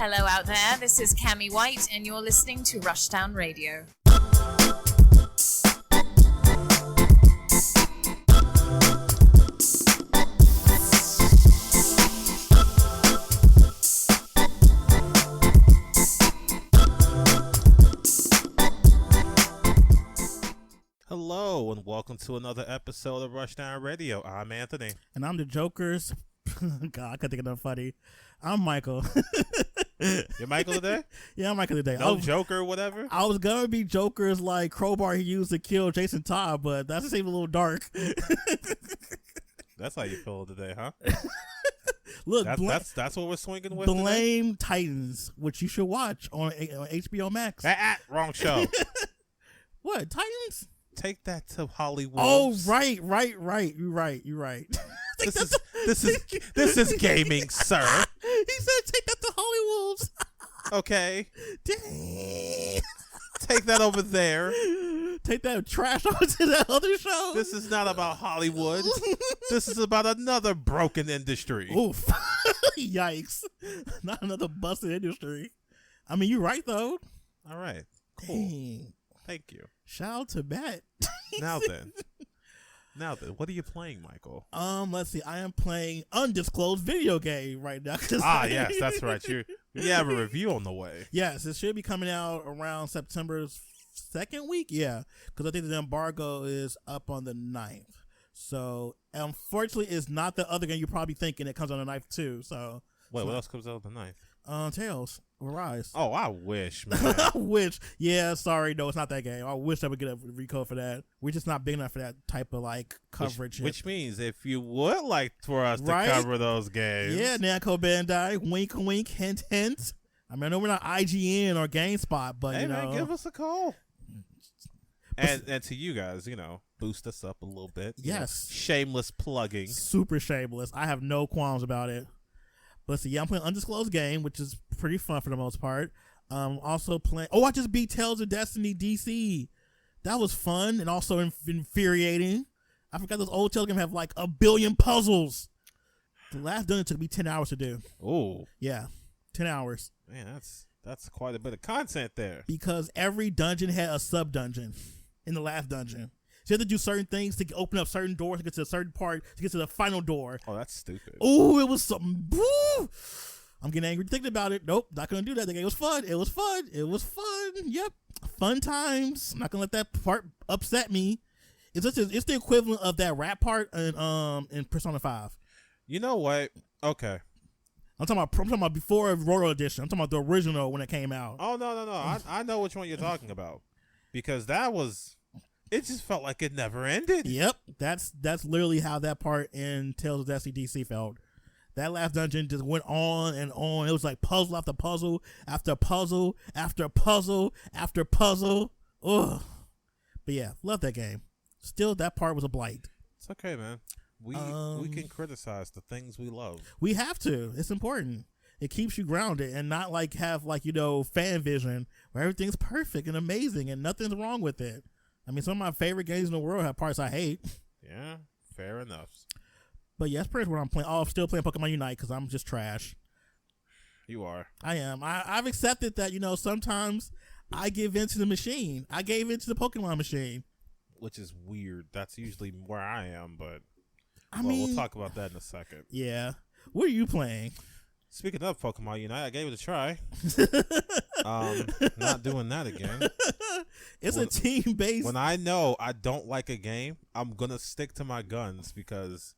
Hello out there, this is Cami White and you're listening to Rushdown Radio. Hello and welcome to another episode of Rushdown Radio. I'm Anthony. And I'm the Joker's. God, I couldn't think of nothing funny. I'm Michael. You're Michael today? Yeah, I'm Michael today. No Joker or whatever? I was going to be Joker's like crowbar he used to kill Jason Todd, but that seemed a little dark. That's how you feel today, huh? Look, that's what we're swinging with Blame today? Titans, which you should watch on HBO Max. Wrong show. What, Titans? Take that to Hollywood. Oh, right. You're right. This is gaming, sir. He said take that to Hollywoods. Okay. Dang. Take that over there. Take that trash over to that other show. This is not about Hollywood. This is about another broken industry. Oof. Yikes. Not another busted industry. I mean, you're right, though. All right. Cool. Dang. Thank you. Shout out to Matt. Now then, what are you playing, Michael? Let's see. I am playing undisclosed video game right now. Yes, that's right. You have a review on the way. Yes, it should be coming out around September's second week. Yeah, because I think the embargo is up on the 9th. So, unfortunately, it's not the other game you're probably thinking. It comes on the 9th, too. So, wait, what else comes out on the 9th? Tales. Arise. Oh, I wish, man. I wish. Yeah, sorry. No, it's not that game. I wish I would get a recode for that. We're just not big enough for that type of like coverage. Which means if you would like for us to cover those games. Yeah, Namco Bandai. Wink, wink, hint, hint. I mean, I know we're not IGN or GameSpot, but hey, man, give us a call. And to you guys, boost us up a little bit. Yes. Shameless plugging. Super shameless. I have no qualms about it. But see, I'm playing Undisclosed Game, which is pretty fun for the most part. Also playing. Oh, I just beat Tales of Destiny DC. That was fun and also infuriating. I forgot those old Tales games have like a billion puzzles. The last dungeon took me 10 hours to do. Oh, yeah, 10 hours. Man, that's quite a bit of content there. Because every dungeon had a sub dungeon in the last dungeon. So you have to do certain things to open up certain doors to get to a certain part to get to the final door. Oh, that's stupid. Oh, it was something. Woo! I'm getting angry thinking about it. Nope, not going to do that. The game was fun. It was fun. Yep. Fun times. I'm not going to let that part upset me. It's the equivalent of that rap part in Persona 5. You know what? Okay. I'm talking about before Royal Edition. I'm talking about the original when it came out. Oh, no. I know which one you're talking about. Because it just felt like it never ended. Yep, that's literally how that part in Tales of Destiny DC felt. That last dungeon just went on and on. It was like puzzle after puzzle after puzzle after puzzle after puzzle. Ugh. But yeah, love that game. Still, that part was a blight. It's okay, man. We can criticize the things we love. We have to. It's important. It keeps you grounded and not like have fan vision where everything's perfect and amazing and nothing's wrong with it. I mean, some of my favorite games in the world have parts I hate. Yeah, fair enough. But yeah, that's pretty much what I'm playing. Oh, I'm still playing Pokemon Unite because I'm just trash. You are. I am. I've accepted that, sometimes I give in to the machine. I gave in to the Pokemon machine. Which is weird. That's usually where I am, but we'll talk about that in a second. Yeah. What are you playing? Speaking of Pokemon Unite, I gave it a try. Not doing that again. It's a team-based. When I know I don't like a game, I'm going to stick to my guns because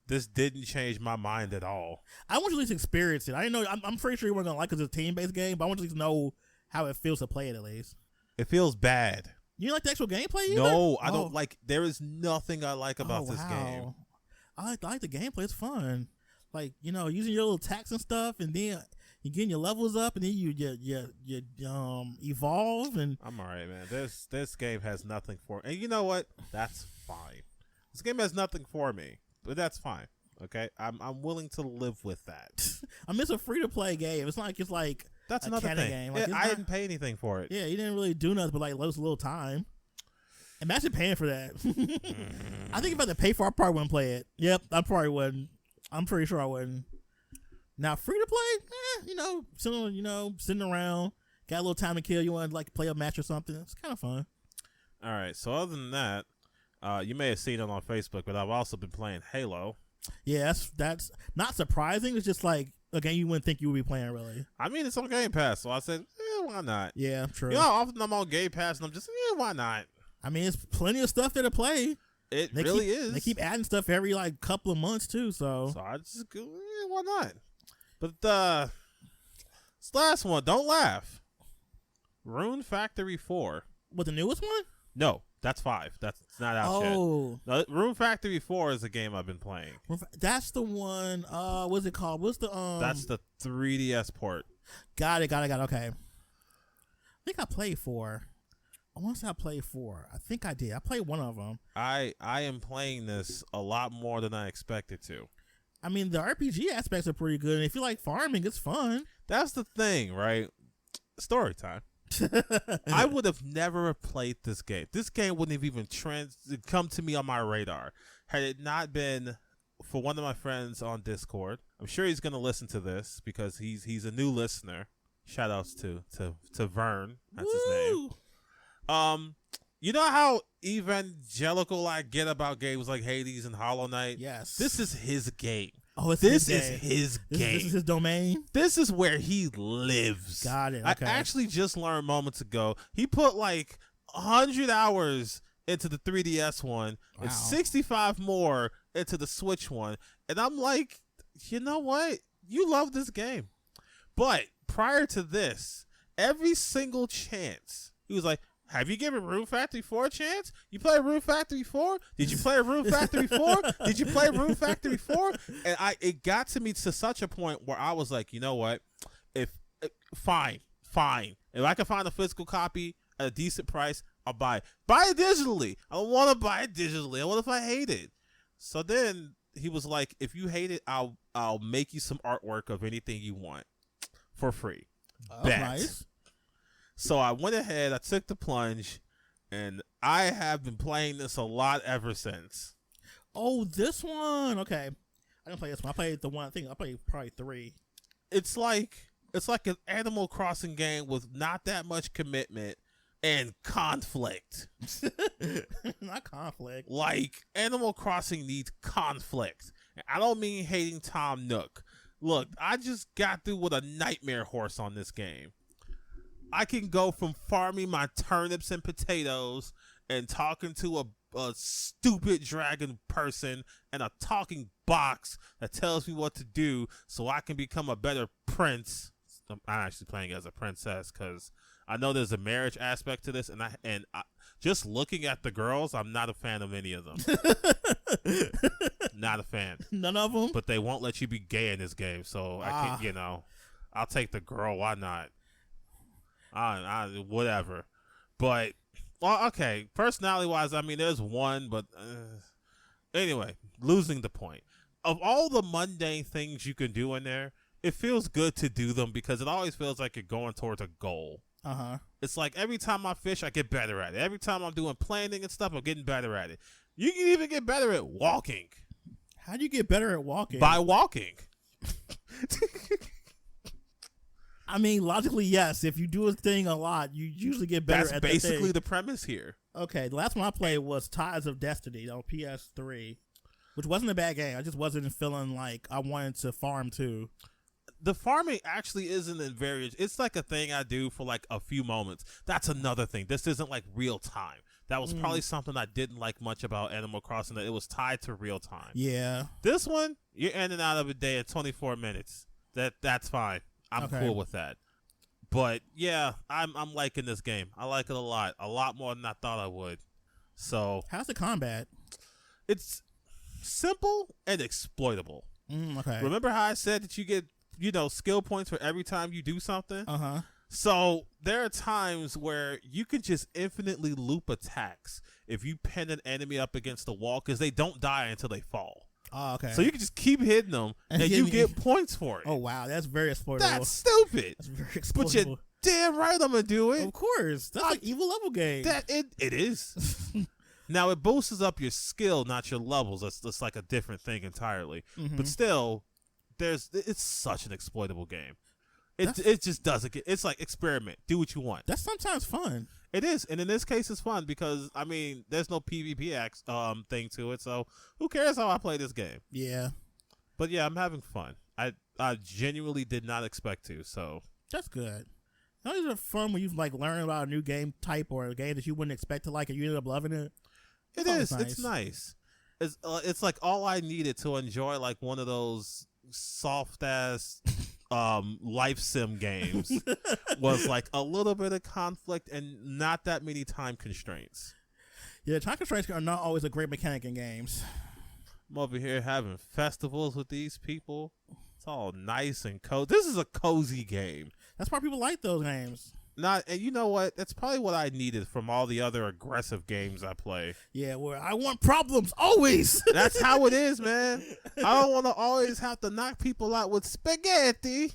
this didn't change my mind at all. I want you to at least experience it. I know. I'm pretty sure you weren't going to like it because it's a team-based game, but I want you to know how it feels to play it at least. It feels bad. You like the actual gameplay either? No, I don't like. There is nothing I like about this game. I like the gameplay. It's fun. Like, using your little attacks and stuff, and then you're getting your levels up, and then you evolve. And I'm all right, man. This game has nothing for me. And you know what? That's fine. This game has nothing for me, but that's fine. Okay, I'm willing to live with that. I mean, it's a free to play game. It's not like it's like that's a another thing. Game. Like, I didn't pay anything for it. Yeah, you didn't really do nothing but like lose a little time. Imagine paying for that. I think if I had to pay for it, I probably wouldn't play it. Yep, I probably wouldn't. I'm pretty sure I wouldn't. Now free to play, sitting around, got a little time to kill. You want to like play a match or something? It's kind of fun. All right. So other than that, you may have seen it on Facebook, but I've also been playing Halo. Yeah, that's not surprising. It's just like a game you wouldn't think you would be playing really. I mean, it's on Game Pass, so I said, why not? Yeah, true. You know, how often I'm on Game Pass and I'm just, why not? I mean, it's plenty of stuff there to play. It really is. They keep adding stuff every like couple of months too. So I just go, why not? But this last one, don't laugh. Rune Factory 4. what, the newest one? No, that's 5. That's not out yet. Oh, No, Rune Factory 4 is a game I've been playing. that's the one. What's it called? What's the That's the 3DS port. Got it. Okay. I think I played 4. Once I played 4, I think I did. I played one of them. I am playing this a lot more than I expected to. I mean, the RPG aspects are pretty good, and if you like farming, it's fun. That's the thing, right? Story time. I would have never played this game. This game wouldn't have even come to me on my radar had it not been for one of my friends on Discord. I'm sure he's going to listen to this because he's a new listener. Shout outs to Vern. That's his name. You know how evangelical I get about games like Hades and Hollow Knight? Yes. This is his game. Oh, it's This his is game. his game. This is his domain. This is where he lives. Got it. I Okay. actually just learned moments ago he put like 100 hours into the 3DS one and Wow. 65 more into the Switch one. And I'm like, you know what? You love this game. But prior to this, every single chance, he was like, have you given Rune Factory 4 a chance? You play Rune Factory 4? Did you play Rune Factory 4? Did you play Rune Factory 4? And it got to me to such a point where I was like, you know what? Fine. If I can find a physical copy at a decent price, I'll buy it. Buy it digitally. I don't want to buy it digitally. What if I hate it? So then he was like, if you hate it, I'll make you some artwork of anything you want for free. Oh, Bet. nice. So I went ahead, I took the plunge, and I have been playing this a lot ever since. Oh, this one. Okay. I didn't play this one. I played the one. I think I played probably 3. It's like an Animal Crossing game with not that much commitment and conflict. Not conflict. Like, Animal Crossing needs conflict. And I don't mean hating Tom Nook. Look, I just got through with a nightmare horse on this game. I can go from farming my turnips and potatoes and talking to a stupid dragon person and a talking box that tells me what to do so I can become a better prince. I'm actually playing as a princess because I know there's a marriage aspect to this, and I just looking at the girls, I'm not a fan of any of them. Not a fan. None of them. But they won't let you be gay in this game, so I can't. I'll take the girl. Why not? Whatever. But well, okay. Personality wise, I mean, there's one, but anyway, losing the point. Of all the mundane things you can do in there, it feels good to do them because it always feels like you're going towards a goal. It's like every time I fish, I get better at it. Every time I'm doing planning and stuff, I'm getting better at it. You can even get better at walking. How do you get better at walking? By walking. I mean, logically, yes. If you do a thing a lot, you usually get better at That's basically the thing. the premise here. Okay, the last one I played was Tides of Destiny on PS3, which wasn't a bad game. I just wasn't feeling like I wanted to farm too. The farming actually isn't in it's like a thing I do for like a few moments. That's another thing. This isn't like real time. That was probably something I didn't like much about Animal Crossing, that it was tied to real time. Yeah. This one, you're in and out of a day in 24 minutes. That's fine. I'm Okay. cool with that. But yeah, I'm liking this game. I like it a lot more than I thought I would. So How's the combat? it's simple and exploitable. Okay. Remember how I said that you get, skill points for every time you do something? So there are times where you can just infinitely loop attacks if you pin an enemy up against the wall because they don't die until they fall. Oh, okay. So you can just keep hitting them and you get points for it. Oh, wow. That's very exploitable. That's stupid. That's very But exploitable. you're damn right I'm going to do it. Of course. That's like evil level game. It is. Now, it boosts up your skill, not your levels. That's like a different thing entirely. But still, it's such an exploitable game. It just doesn't get. It's like experiment. Do what you want. That's sometimes fun. It is, and in this case, it's fun because I mean, there's no PvP thing to it, so who cares how I play this game? Yeah, But yeah, I'm having fun. I genuinely did not expect to. So that's good. Those are fun when you like learn about a new game type or a game that you wouldn't expect to like, and you end up loving it. it Always is. It's nice. It's like all I needed to enjoy like one of those soft ass life sim games was like a little bit of conflict and not that many time constraints. Yeah, time constraints are not always a great mechanic in games. I'm over here having festivals with these people. It's all nice and cozy. This is a cozy game. That's why people like those games. And you know what? That's probably what I needed from all the other aggressive games I play. Yeah, where I want problems always. That's how it is, man. I don't want to always have to knock people out with spaghetti.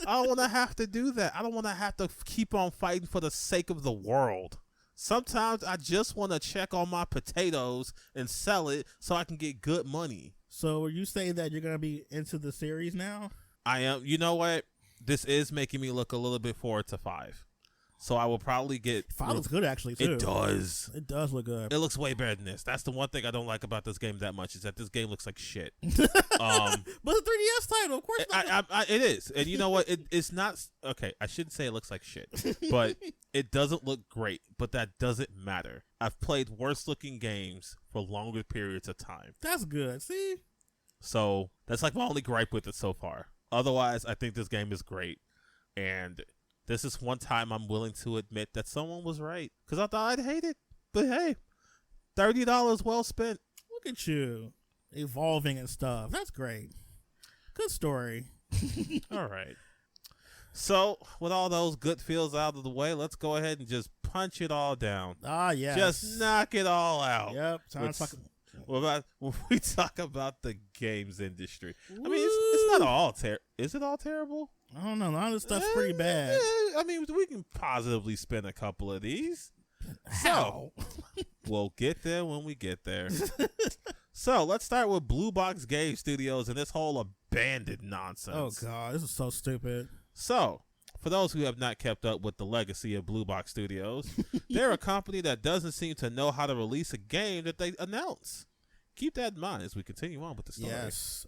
I don't want to have to do that. I don't want to have to keep on fighting for the sake of the world. Sometimes I just want to check on my potatoes and sell it so I can get good money. So are you saying that you're going to be into the series now? I am. You know what? This is making me look a little bit forward to 5. So I will probably get... 5 looks good, actually, too. It does. It does look good. It looks way better than this. That's the one thing I don't like about this game that much is that this game looks like shit. But it's a 3DS title, of course not. It is. And you know what? It's not... Okay, I shouldn't say it looks like shit. But it doesn't look great. But that doesn't matter. I've played worse-looking games for longer periods of time. That's good. See? So that's like my only gripe with it so far. Otherwise, I think this game is great. And this is one time I'm willing to admit that someone was right. Because I thought I'd hate it. But hey, $30 well spent. Look at you. Evolving and stuff. That's great. Good story. All right. So, with all those good feels out of the way, let's go ahead and just punch it all down. Ah, yeah. Just knock it all out. Yep. Time to When we talk about the games industry, I mean, it's not all terrible. Is it all terrible? I don't know. A lot of this stuff's pretty bad. I mean, we can positively spin a couple of these. How? So, we'll get there when we get there. So, let's start with Blue Box Game Studios and this whole abandoned nonsense. Oh, God. This is so stupid. So, for those who have not kept up with the legacy of Blue Box Studios, they're a company that doesn't seem to know how to release a game that they announce. Keep that in mind as we continue on with the story. Yes.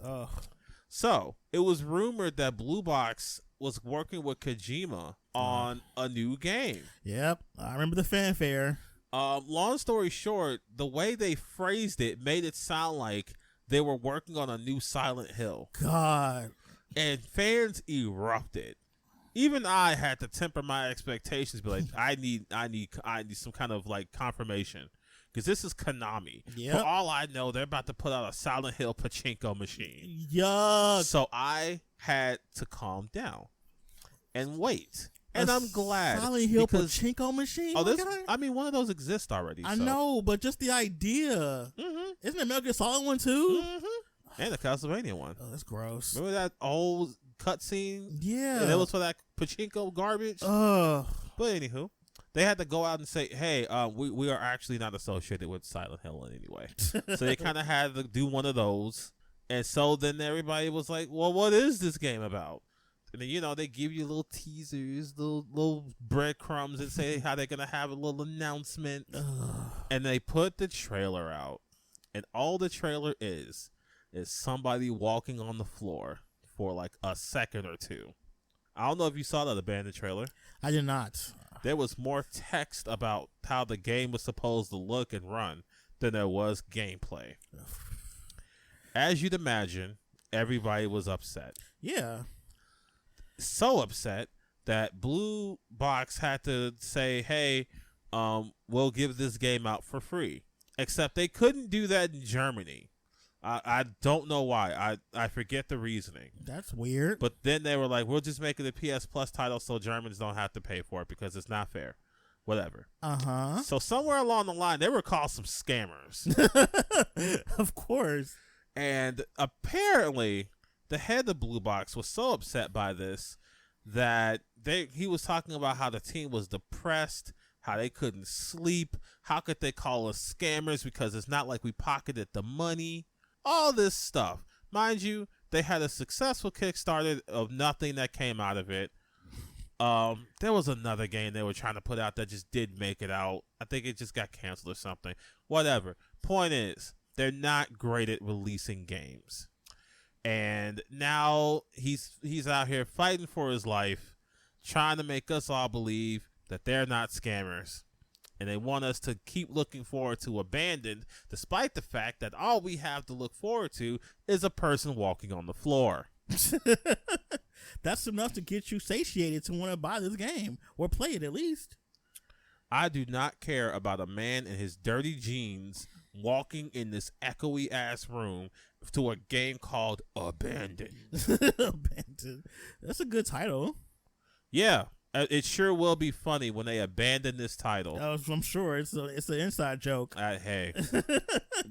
So, it was rumored that Blue Box was working with Kojima on a new game. Yep. I remember the fanfare. Long story short, the way they phrased it made it sound like they were working on a new Silent Hill. God. And fans erupted. Even I had to temper my expectations, be like, I need some kind of like confirmation. Because this is Konami. Yep. For all I know, they're about to put out a Silent Hill pachinko machine. Yuck. So I had to calm down and wait. And I'm glad. Silent Hill because, pachinko machine? Oh, I mean, one of those exists already. I know, but just the idea. Mm-hmm. Isn't it Metal Gear Solid one too? Mm-hmm. And the Castlevania one. Oh, that's gross. Remember that old cutscene? Yeah. And it was for that pachinko garbage? Ugh. But anywho. They had to go out and say, hey, we are actually not associated with Silent Hill in any way. So they kind of had to do one of those. And so then everybody was like, well, what is this game about? And then, you know, they give you little teasers, little breadcrumbs and say how they're going to have a little announcement. And they put the trailer out. And all the trailer is somebody walking on the floor for like a second or two. I don't know if you saw that abandoned trailer. I did not. There was more text about how the game was supposed to look and run than there was gameplay. As you'd imagine, everybody was upset. Yeah. So upset that Blue Box had to say, hey, we'll give this game out for free. Except they couldn't do that in Germany. I don't know why. I forget the reasoning. That's weird. But then they were like, we'll just make it a PS Plus title so Germans don't have to pay for it because it's not fair. Whatever. Uh-huh. So somewhere along the line, they were called some scammers. Of course. And apparently, the head of Blue Box was so upset by this that he was talking about how the team was depressed, how they couldn't sleep, how could they call us scammers because it's not like we pocketed the money. All this stuff. Mind you, They had a successful Kickstarter of nothing that came out of it. There was another game they were trying to put out that just didn't make it out. I think it just got canceled or something. Whatever. Point is, they're not great at releasing games. And now he's out here fighting for his life, trying to make us all believe that they're not scammers. And they want us to keep looking forward to Abandoned, despite the fact that all we have to look forward to is a person walking on the floor. That's enough to get you satiated to want to buy this game or play it at least. I do not care about a man in his dirty jeans walking in this echoey ass room to a game called Abandoned. Abandoned. That's a good title. Yeah, it sure will be funny when they abandon this title. I'm sure it's an inside joke. Hey,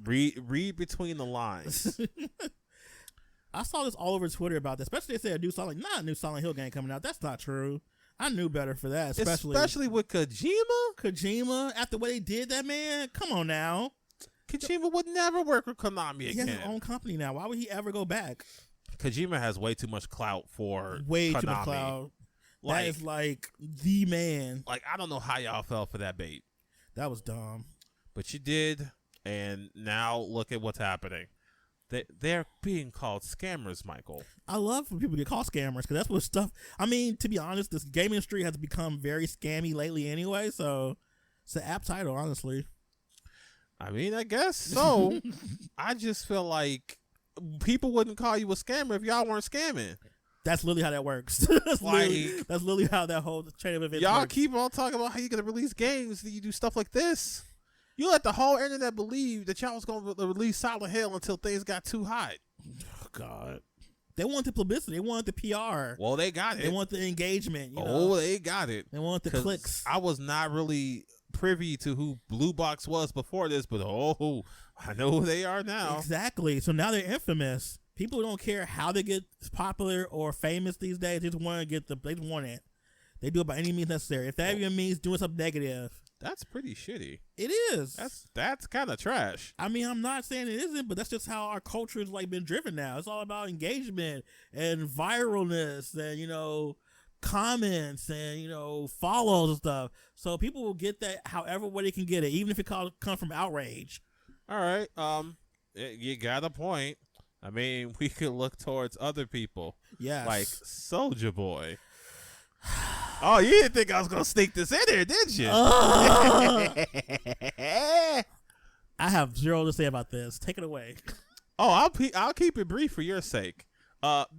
read between the lines. I saw this all over Twitter about this, especially they said not a new Silent Hill game coming out. That's not true. I knew better for that, especially with Kojima. Kojima, after what they did, that man, come on now. Kojima would never work with Konami again. He has his own company now. Why would he ever go back? Kojima has way too much clout for way Konami. Too much clout. That is like the man. Like, I don't know how y'all fell for that bait. That was dumb. But you did, and now look at what's happening. They're being called scammers, Michael. I love when people get called scammers because that's what stuff. I mean, to be honest, this gaming industry has become very scammy lately anyway, so it's an apt title, honestly. I mean, I guess so. I just feel like people wouldn't call you a scammer if y'all weren't scamming. That's literally how that works. That's literally how that whole chain of events y'all works. Keep on talking about how you're going to release games that you do stuff like this. You let the whole internet believe that y'all was going to release Silent Hill until things got too hot. Oh, God. They want the publicity. They want the PR. Well, they got it. They want the engagement. They got it. They want the clicks. I was not really privy to who Blue Box was before this, but I know who they are now. Exactly. So now they're infamous. People don't care how they get popular or famous these days. They just want to they just want it. They do it by any means necessary. If that even means doing something negative. That's pretty shitty. It is. That's kind of trash. I mean, I'm not saying it isn't, but that's just how our culture has been driven now. It's all about engagement and viralness and, comments and, follows and stuff. So people will get that however way they can get it, even if it comes from outrage. All right. You got a point. I mean, we could look towards other people. Yes. Like Soulja Boy. Oh, you didn't think I was going to sneak this in there, did you? I have zero to say about this. Take it away. Oh, I'll keep it brief for your sake.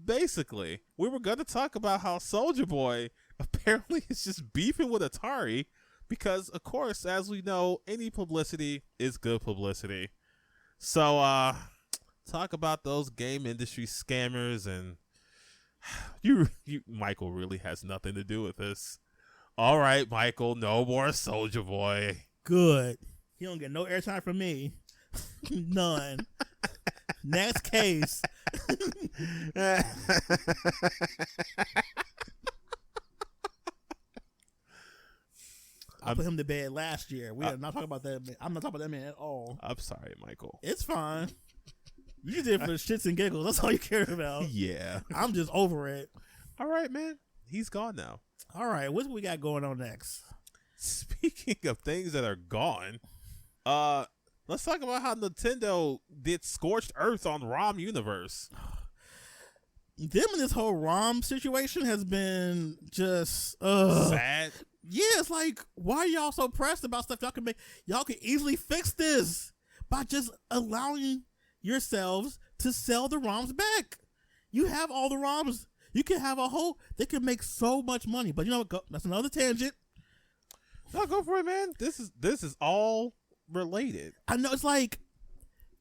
Basically, we were going to talk about how Soulja Boy apparently is just beefing with Atari because, of course, as we know, any publicity is good publicity. So, talk about those game industry scammers and you Michael really has nothing to do with this. All right, Michael, no more Soulja Boy. Good. He don't get no airtime from me. None. Next case. I put him to bed last year. We are not talking about that. I'm not talking about that man at all. I'm sorry, Michael. It's fine. You did it for the shits and giggles. That's all you care about. Yeah. I'm just over it. All right, man. He's gone now. All right. What we got going on next? Speaking of things that are gone, let's talk about how Nintendo did Scorched Earth on ROM Universe. Them and this whole ROM situation has been just sad. Yeah, it's like, why are y'all so pressed about stuff y'all can make? Y'all can easily fix this by just allowing yourselves to sell the ROMs back. You have all the ROMs. You can have they can make so much money. But you know what? That's another tangent. No, go for it, man. This is all related. I know it's like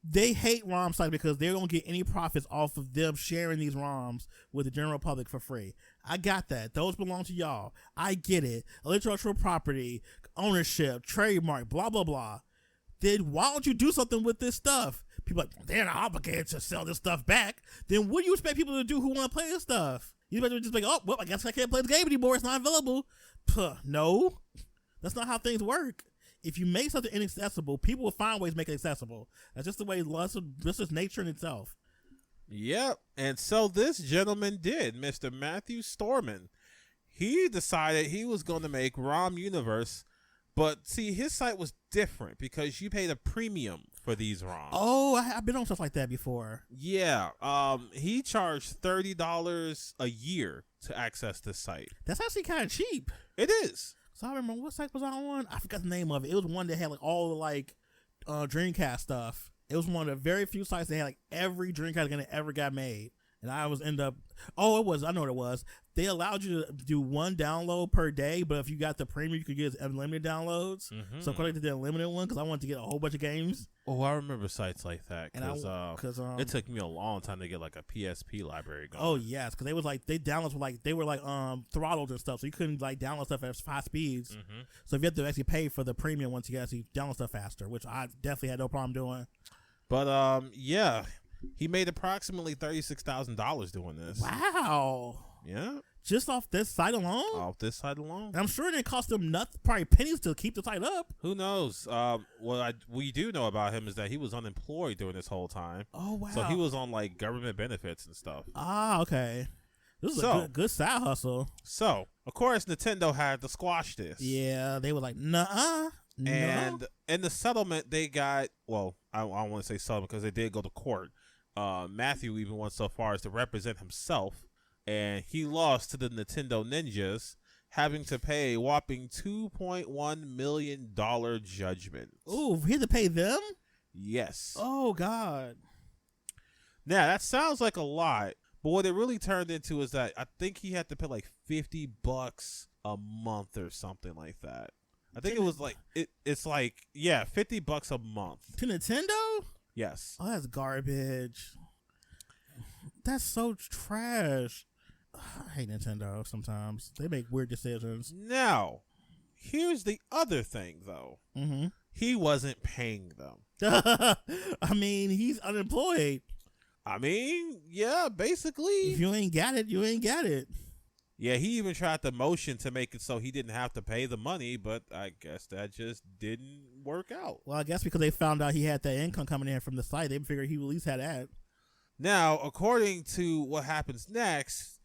they hate ROM sites because they don't get any profits off of them sharing these ROMs with the general public for free. I got that. Those belong to y'all. I get it. Intellectual property, ownership, trademark, blah, blah, blah. Then why don't you do something with this stuff? People are like, they're not obligated to sell this stuff back. Then what do you expect people to do who want to play this stuff? You better just be like, oh, well, I guess I can't play this game anymore. It's not available. No, that's not how things work. If you make something inaccessible, people will find ways to make it accessible. That's just the way that's just nature in itself. Yep. And so this gentleman did, Mr. Matthew Storman. He decided he was going to make ROM Universe, but see, his site was different because you paid a premium for these ROMs. Oh, I've been on stuff like that before. Yeah. He charged $30 a year to access this site. That's actually kind of cheap. It is. So I remember what site was I on? I forgot the name of it. It was one that had like all the like Dreamcast stuff. It was one of the very few sites that had like every Dreamcast game that ever got made. And I was end up. Oh, it was. I know what it was. They allowed you to do one download per day, but if you got the premium, you could get unlimited downloads. Mm-hmm. So I collected the unlimited one because I wanted to get a whole bunch of games. Oh, I remember sites like that And because it took me a long time to get like a PSP library going. Oh yes, because they was like downloads were like throttled and stuff, so you couldn't like download stuff at high speeds. Mm-hmm. So if you had to actually pay for the premium once you actually download stuff faster, which I definitely had no problem doing. But yeah, he made approximately $36,000 doing this. Wow. Yeah, Just off this site alone? off this side alone. And I'm sure it didn't cost them probably pennies to keep the site up. Who knows? What we do know about him is that he was unemployed during this whole time. Oh wow. So he was on like government benefits and stuff. Ah, okay. This is a good side hustle. So, of course, Nintendo had to squash this. Yeah, they were like, nuh-uh. No. And in the settlement, they got, well, I don't want to say settlement because they did go to court. Matthew even went so far as to represent himself, and he lost to the Nintendo Ninjas, having to pay a whopping $2.1 million judgment. Ooh, he had to pay them? Yes. Oh, God. Now, that sounds like a lot, but what it really turned into is that I think he had to pay like $50 a month or something like that. I think it was like it's like $50 a month. To Nintendo? Yes. Oh, that's garbage. That's so trash. I hate Nintendo sometimes. They make weird decisions. Now, here's the other thing though. Mm-hmm. He wasn't paying them. I mean, he's unemployed. I mean, yeah, basically. If you ain't got it, you ain't got it. Yeah, he even tried the motion to make it so he didn't have to pay the money, but I guess that just didn't work out. Well, I guess because they found out he had that income coming in from the site, they figured he at least had that. Now, according to what happens next,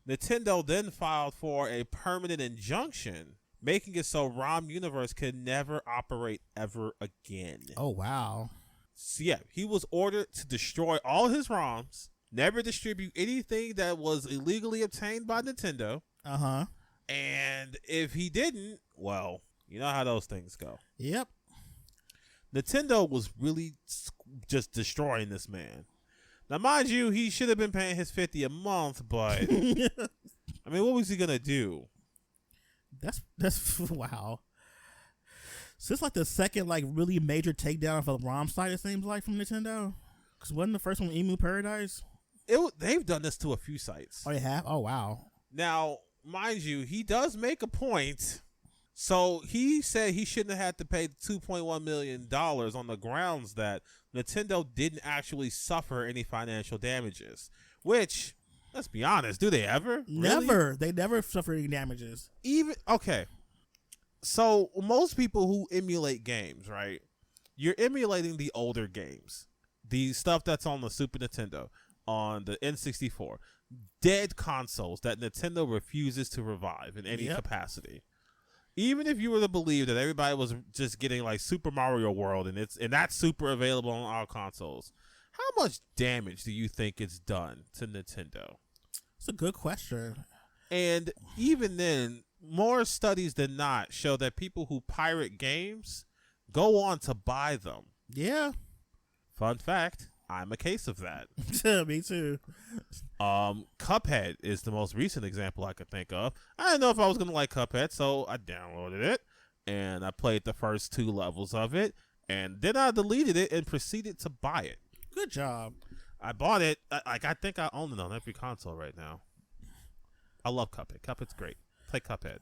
Nintendo then filed for a permanent injunction, making it so ROM Universe could never operate ever again. Oh, wow. So yeah, he was ordered to destroy all his ROMs, never distribute anything that was illegally obtained by Nintendo. Uh-huh. And if he didn't, well, you know how those things go. Yep. Nintendo was really just destroying this man. Now, mind you, he should have been paying his $50 a month, but I mean, what was he gonna do? That's wow. So it's like the second like really major takedown of a ROM site, it seems like, from Nintendo. Because wasn't the first one Emu Paradise? They've done this to a few sites. Oh, they have? Oh, wow. Now, mind you, he does make a point. So he said he shouldn't have had to pay $2.1 million on the grounds that Nintendo didn't actually suffer any financial damages. Which, let's be honest, do they ever? Never. Really? They never suffer any damages. Okay. So most people who emulate games, right? You're emulating the older games. The stuff that's on the Super Nintendo, on the N64. Dead consoles that Nintendo refuses to revive in any capacity. Even if you were to believe that everybody was just getting like Super Mario World and that's super available on all consoles, how much damage do you think it's done to Nintendo? It's a good question. And even then, more studies than not show that people who pirate games go on to buy them. Yeah. Fun fact, I'm a case of that. Me too. Cuphead is the most recent example I could think of. I didn't know if I was going to like Cuphead, so I downloaded it, and I played the first 2 levels of it, and then I deleted it and proceeded to buy it. Good job. I bought it. I think I own it on every console right now. I love Cuphead. Cuphead's great. Play Cuphead.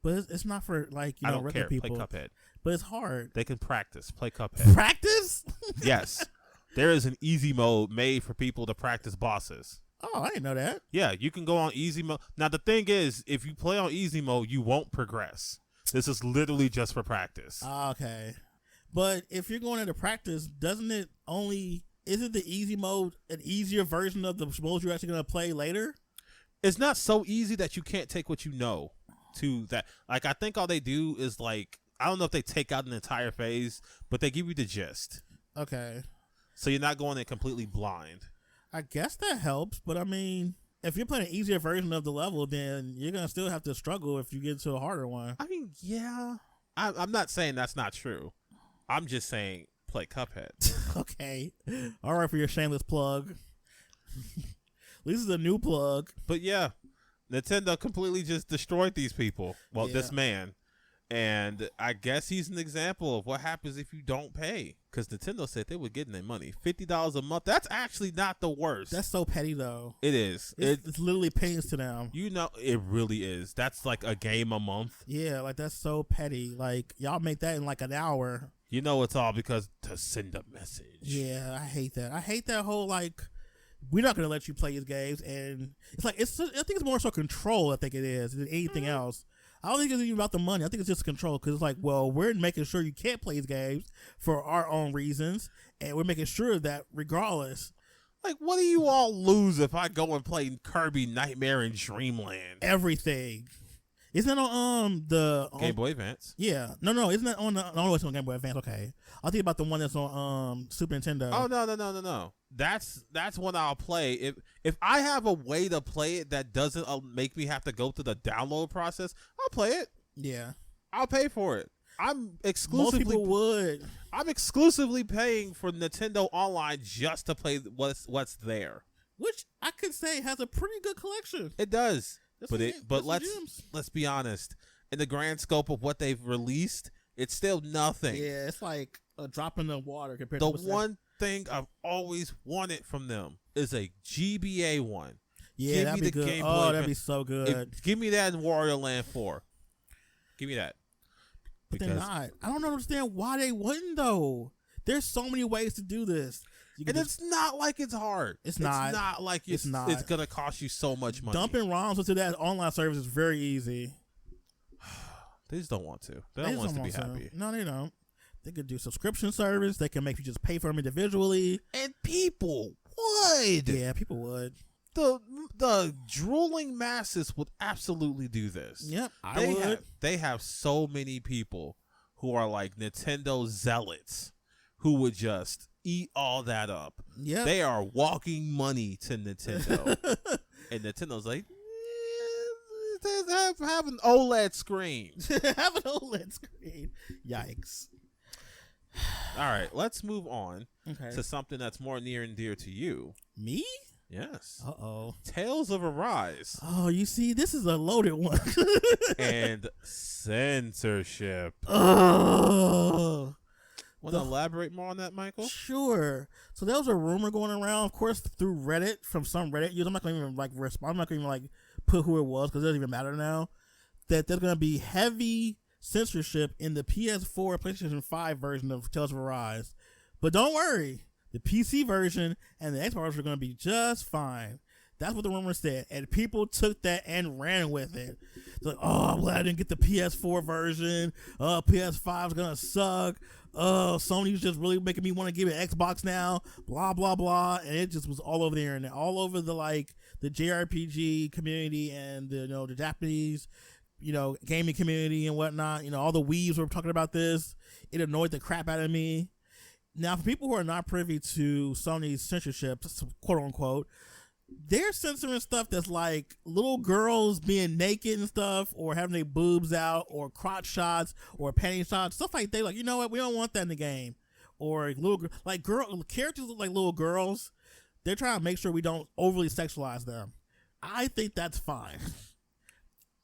But it's not for like, I don't regular care. people. Play Cuphead. But it's hard. They can practice. Play Cuphead. Practice? Yes. There is an easy mode made for people to practice bosses. Oh, I didn't know that. Yeah, you can go on easy mode. Now, the thing is, if you play on easy mode, you won't progress. This is literally just for practice. Okay. But if you're going into practice, doesn't it only isn't the easy mode an easier version of the mode you're actually gonna play later? It's not so easy that you can't take what you know to that. Like, I think all they do is, like, I don't know if they take out an entire phase, but they give you the gist. Okay. So you're not going in completely blind. I guess that helps, but I mean, if you're playing an easier version of the level, then you're gonna still have to struggle if you get to a harder one. I mean, yeah. I'm not saying that's not true. I'm just saying play Cuphead. Okay. All right, for your shameless plug. This is a new plug. But yeah, Nintendo completely just destroyed these people. Well, this man. And I guess he's an example of what happens if you don't pay. Because Nintendo said they were getting their money. $50 a month. That's actually not the worst. That's so petty, though. It is. It's literally pennies to them. You know, it really is. That's like a game a month. Yeah, like that's so petty. Like y'all make that in like an hour. You know, it's all because to send a message. Yeah, I hate that. I hate that whole like, we're not gonna let you play these games, and it's like I think it's more so control. I think it is than anything else. I don't think it's even about the money. I think it's just control because it's like, well, we're making sure you can't play these games for our own reasons, and we're making sure that regardless. Like, what do you all lose if I go and play Kirby Nightmare in Dreamland? Everything. Isn't that on the Game Boy Advance? Yeah, no, isn't that on the? No, it's on Game Boy Advance. Okay, I'll think about the one that's on Super Nintendo. Oh no. That's one I'll play. If I have a way to play it that doesn't make me have to go through the download process, I'll play it. Yeah, I'll pay for it. Most people would. I'm exclusively paying for Nintendo Online just to play what's there. Which I could say has a pretty good collection. It does. That's But let's be honest. In the grand scope of what they've released, it's still nothing. Yeah, it's like a drop in the water compared The to what's one thing I've always wanted from them is a GBA one. Yeah, Give that'd me be the good. Game Boy Oh, that'd Advance. be so good. Give me that in Wario Land 4. Give me that. But they're not. I don't understand why they wouldn't though. There's so many ways to do this. And it's not like it's hard. It's not. It's not like it's going to cost you so much money. Dumping ROMs into that online service is very easy. They just don't want to. They don't want us to be happy. No, they don't. They could do subscription service. They can make you just pay for them individually. And people would. Yeah, people would. The drooling masses would absolutely do this. Yep, I would. They have so many people who are like Nintendo zealots who would just eat all that up. Yeah, they are walking money to Nintendo, and Nintendo's like, have an OLED screen. Have an OLED screen. Yikes. All right, let's move on Okay. to something that's more near and dear to you. Me? Yes. Uh-oh. Tales of Arise. Oh, you see, this is a loaded one. And censorship. Oh. Want to elaborate more on that, Michael? Sure. So there was a rumor going around, of course, through Reddit, from some Reddit users. I'm not going to even respond. I'm not going to even put who it was because it doesn't even matter now. That there's going to be heavy censorship in the PS4, PlayStation 5 version of Tales of Arise. But don't worry, the PC version and the Xbox version are going to be just fine. That's what the rumor said, and people took that and ran with it. It's like, oh, I'm glad I didn't get the PS4 version. PS5 is gonna suck. Sony's just really making me want to give it Xbox now. Blah blah blah, and it just was all over the internet, all over the JRPG community and the Japanese gaming community and whatnot. All the weebs were talking about this. It annoyed the crap out of me. Now, for people who are not privy to Sony's censorship, quote unquote, they're censoring stuff that's like little girls being naked and stuff, or having their boobs out, or crotch shots, or panty shots, stuff like that. Like, you know what? We don't want that in the game. Or characters look like little girls. They're trying to make sure we don't overly sexualize them. I think that's fine.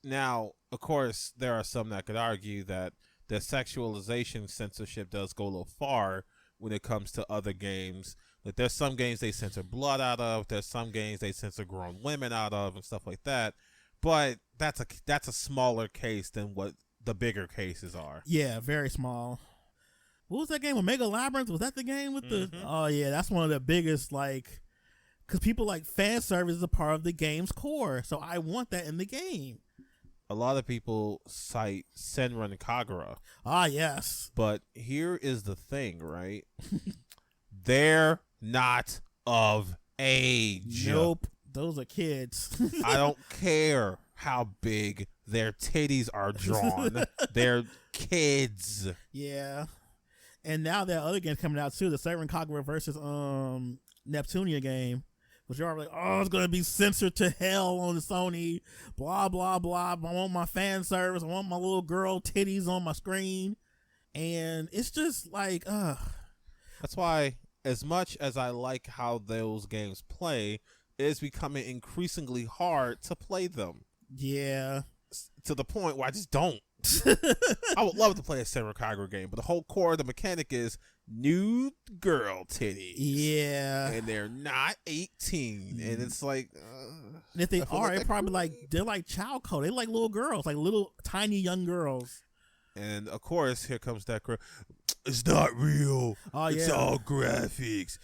Now, of course, there are some that could argue that the sexualization censorship does go a little far when it comes to other games. Like, there's some games they censor blood out of. There's some games they censor grown women out of and stuff like that. But that's a smaller case than what the bigger cases are. Yeah, very small. What was that game? Omega Labyrinth? Was that the game with the? Oh yeah, that's one of the biggest because people fan service is a part of the game's core. So I want that in the game. A lot of people cite Senran and Kagura. Ah yes. But here is the thing, right? They're not of age. Nope. Those are kids. I don't care how big their titties are drawn. They're kids. Yeah. And now that other game's coming out too, the Severin Kagura versus Neptunia game, which you're like, oh, it's gonna be censored to hell on the Sony, blah blah blah. I want my fan service. I want my little girl titties on my screen, and it's just like, That's why, as much as I like how those games play, it's becoming increasingly hard to play them. Yeah. To the point where I just don't. I would love to play a Severin Kagura game, but the whole core of the mechanic is nude girl titties. Yeah. And they're not 18. And it's like... And if they I feel are, like they're probably like, they're like child code. They're like little girls, like little tiny young girls. And of course, here comes that girl. It's not real. Oh, It's yeah. all graphics.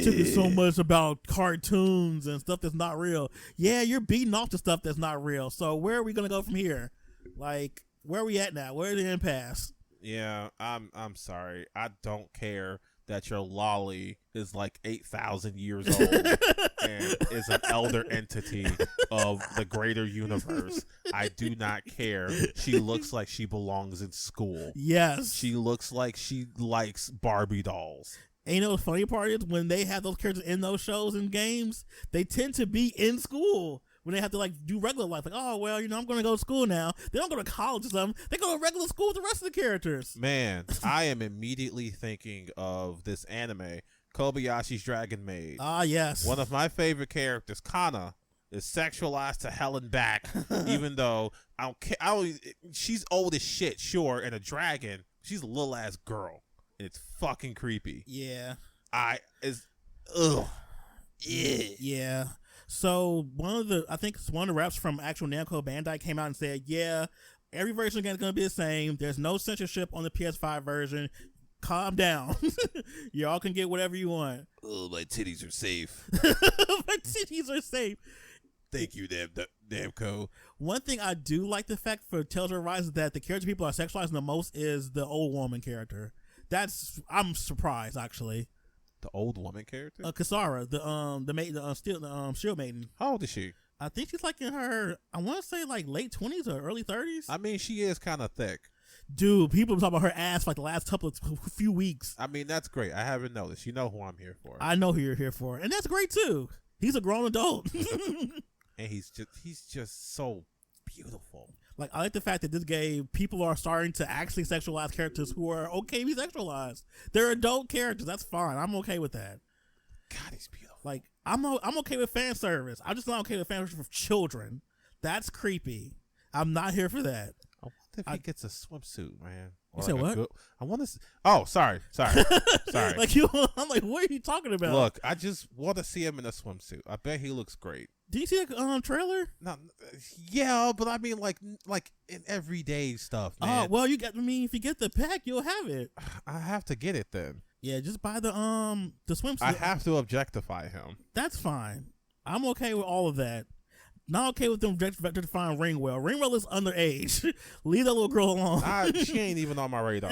Talking so much about cartoons and stuff that's not real. Yeah, you're beating off the stuff that's not real. So where are we gonna go from here? Like, where are we at now? Where's the impasse? Yeah, I'm sorry. I don't care that your lolly is like 8,000 years old and is an elder entity of the greater universe. I do not care. She looks like she belongs in school. Yes. She looks like she likes Barbie dolls. And you know the funny part is when they have those characters in those shows and games, they tend to be in school. When they have to like do regular life, like, oh well, you know, I'm going to go to school now. They don't go to college or something. They go to regular school with the rest of the characters. Man, I am immediately thinking of this anime, Kobayashi's Dragon Maid. Ah, yes. One of my favorite characters, Kana, is sexualized to hell and back. Even though I don't care, she's old as shit, sure, and a dragon. She's a little ass girl, and it's fucking creepy. Yeah. Ugh. Yeah. So one of the reps from actual Namco Bandai came out and said, yeah, every version again is going to be the same. There's no censorship on the PS5 version. Calm down. Y'all can get whatever you want. Oh, my titties are safe. My titties are safe. Thank you, Namco. One thing I do like the fact for Tales of Arise is that the character people are sexualizing the most is the old woman character. I'm surprised actually. The old woman character? Kasara, the Shield Maiden. How old is she? I think she's like in her, I want to say like late 20s or early 30s. I mean, she is kind of thick. Dude, people talk about her ass for like the last few weeks. I mean, that's great. I haven't noticed. You know who I'm here for. I know who you're here for, and that's great too. He's a grown adult. And he's just so beautiful. Like, I like the fact that this game, people are starting to actually sexualize characters who are okay to be sexualized. They're adult characters. That's fine. I'm okay with that. God, he's beautiful. Like, I'm okay with fan service. I'm just not okay with fan service for children. That's creepy. I'm not here for that. I wonder if he gets a swimsuit, man. You said what? I want to. Oh, sorry. Sorry. Like I'm like, what are you talking about? Look, I just want to see him in a swimsuit. I bet he looks great. Did you see the trailer? No, yeah, but I mean, like in everyday stuff, man. Oh well, if you get the pack, you'll have it. I have to get it then. Yeah, just buy the swimsuit. I have to objectify him. That's fine. I'm okay with all of that. Not okay with them objectifying Ringwell. Ringwell is underage. Leave that little girl alone. She ain't even on my radar.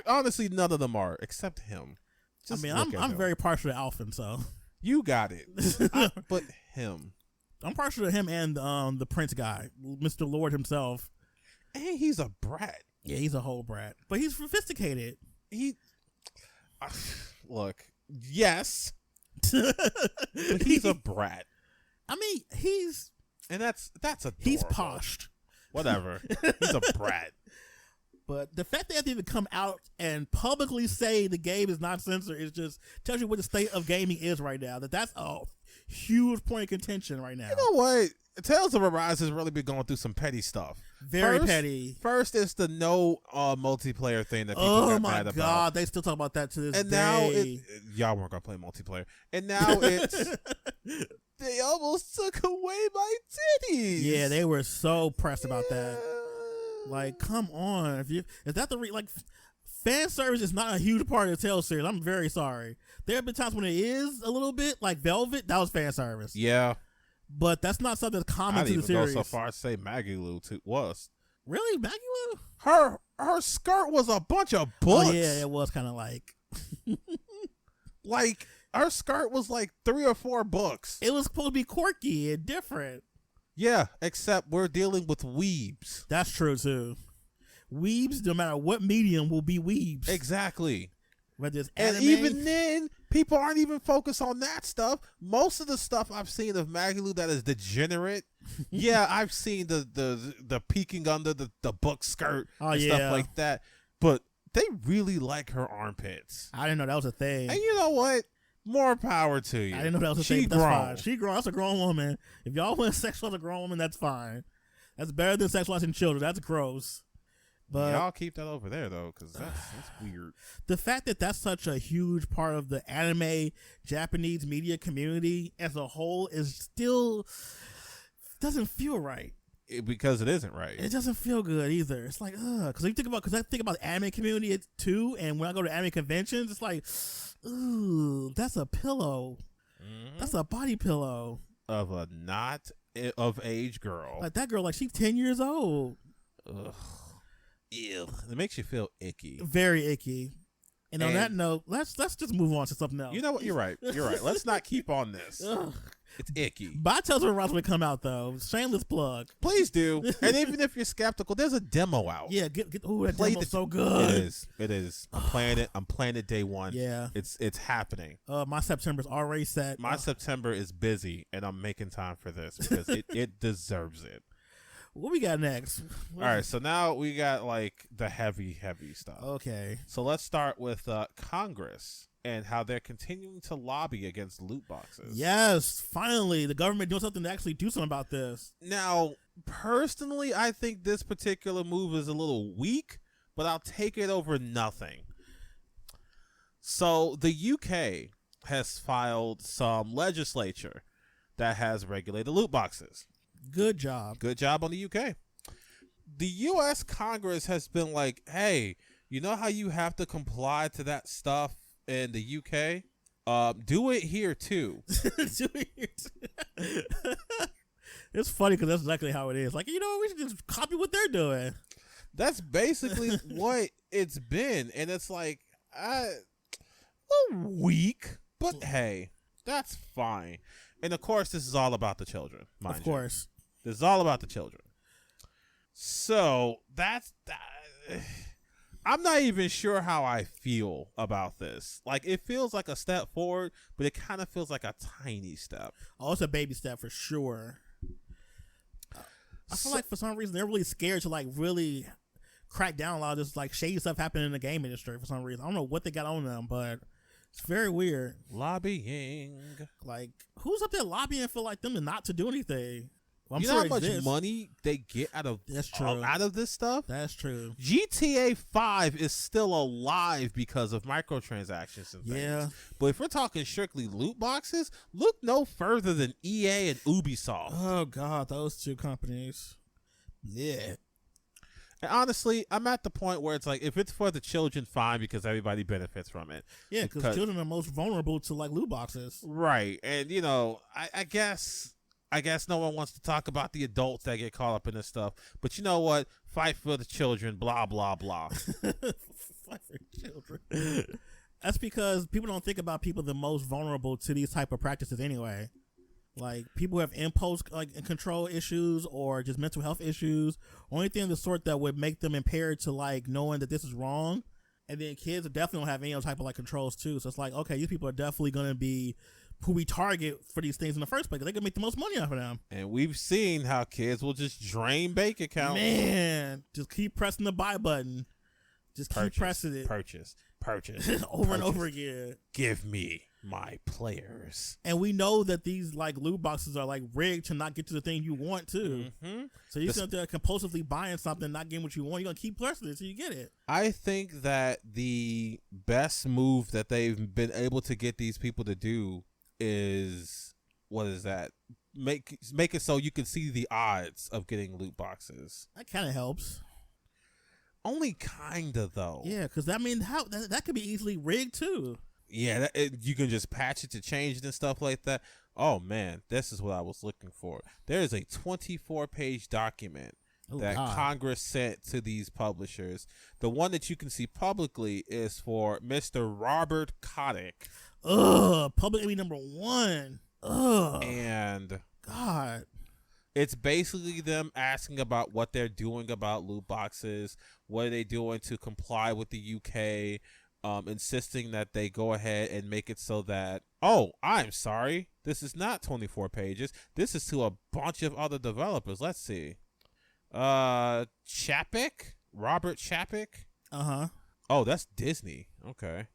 Honestly, none of them are except him. Just I'm very partial to Alphen, so you got it. But him. I'm partial to him and the Prince guy, Mr. Lord himself. And he's a brat. Yeah, he's a whole brat, but he's sophisticated. Look, yes, but he's a brat. I mean, that's adorable. He's poshed. Whatever. He's a brat. But the fact that they have to even come out and publicly say the game is not censored is just tells you what the state of gaming is right now. That's a huge point of contention right now. You know what? Tales of Arise has really been going through some petty stuff. Very petty. First, it's the no multiplayer thing that people got mad about. Oh my god, they still talk about that to this day. And now y'all weren't gonna play multiplayer. And now it's they almost took away my titties. Yeah, they were so pressed about that. Like, come on. Is that fan service is not a huge part of the Tales series. I'm very sorry. There have been times when it is a little bit, like Velvet, that was fan service. Yeah. But that's not something that's common to the series. I didn't even go so far as to say Maggie Lou was. Really? Maggie Lou? Her skirt was a bunch of bullets. Oh, yeah, it was kind of like... Like, her skirt was like 3 or 4 books. It was supposed to be quirky and different. Yeah, except we're dealing with weebs. That's true too. Weebs, no matter what medium, will be weebs. Exactly. Whether it's anime, And even then, people aren't even focused on that stuff. Most of the stuff I've seen of Maggie Lou that is degenerate, yeah, I've seen the peeking under the book skirt and stuff like that. But they really like her armpits. I didn't know that was a thing. And you know what? More power to you. I didn't know that was a She thing. That's grown. fine. She grown. That's a grown woman. If y'all want to sexualize a grown woman, that's fine. That's better than sexualizing children. That's gross. But y'all keep that over there though, because that's weird. the fact that that's such a huge part of the anime Japanese media community as a whole is still doesn't feel right. Because it isn't right. It doesn't feel good either. It's like, because I think about the anime community too, and when I go to anime conventions, it's like, ooh, that's a pillow. Mhm. That's a body pillow Of a not of age girl. like that girl. Like she's 10 years old. Ugh. Ew. It makes you feel icky. Very icky. And on And- that note, let's just move on to something else. You know what? You're right. You're right. Let's not keep on this. Ugh. It's icky. Bot tells when Ross would come out though. Shameless plug. Please do. And even if you're skeptical, there's a demo out. Yeah, get ooh, that Play demo's so It good. is. It is. I'm playing it. I'm playing it day one. Yeah. It's happening. My September's already set. My September is busy, and I'm making time for this because it deserves it. What we got next? All right, so now we got like the heavy stuff. Okay. So let's start with Congress and how they're continuing to lobby against loot boxes. Yes, finally, the government doing something to actually do something about this. Now, personally, I think this particular move is a little weak, but I'll take it over nothing. So the UK has filed some legislature that has regulated loot boxes. Good job. Good job on the UK. The US Congress has been like, hey, you know how you have to comply to that stuff in the UK? Do it here too. It's funny because that's exactly how it is. Like, you know, we should just copy what they're doing. That's basically what it's been. And it's like, a little weak, but hey, that's fine. And of course, this is all about the children, mind you. Of course. This is all about the children. So that's I'm not even sure how I feel about this. Like, it feels like a step forward, but it kind of feels like a tiny step. Oh, it's a baby step for sure. I feel like for some reason they're really scared to like really crack down a lot of this like shady stuff happening in the game industry for some reason. I don't know what they got on them, but it's very weird. Lobbying. Like, who's up there lobbying for like them to not to do anything? Well, I'm You sure know it how much exists. money they get out of That's true. out of this stuff? That's true. GTA 5 is still alive because of microtransactions and things. Yeah. But if we're talking strictly loot boxes, look no further than EA and Ubisoft. Oh God, those two companies. Yeah. And honestly, I'm at the point where it's like, if it's for the children, fine, because everybody benefits from it. Yeah, because children are most vulnerable to like loot boxes. Right. And, you know, I guess no one wants to talk about the adults that get caught up in this stuff. But you know what? Fight for the children, blah, blah, blah. Fight for children. That's because people don't think about people the most vulnerable to these type of practices anyway. Like, people who have impulse like control issues or just mental health issues, or anything of the sort that would make them impaired to like knowing that this is wrong. And then kids definitely don't have any other type of like controls too. So it's like, okay, these people are definitely going to be who we target for these things in the first place. They can make the most money off of them. And we've seen how kids will just drain bank accounts. Man, just keep pressing the buy button. Just keep pressing it. Purchase. Over and over again. Give me my players. And we know that these like loot boxes are like rigged to not get to the thing you want too. Mm-hmm. So you're sitting there compulsively buying something, not getting what you want. You're gonna keep pressing it until you get it. I think that the best move that they've been able to get these people to do is, what is that? Make it so you can see the odds of getting loot boxes. That kind of helps. Only kinda though. Yeah, because that means that could be easily rigged too. Yeah, you can just patch it to change it and stuff like that. Oh man, this is what I was looking for. There is a 24-page document that God. Congress sent to these publishers. The one that you can see publicly is for Mr. Robert Kotick. Ugh, public enemy number one. Ugh, And God. it's basically them asking about what they're doing about loot boxes, what are they doing to comply with the UK, insisting that they go ahead and make it so that, oh, I'm sorry, this is not 24 pages. This is to a bunch of other developers. Let's see. Chapek? Robert Chapek? Uh-huh. Oh, that's Disney. Okay.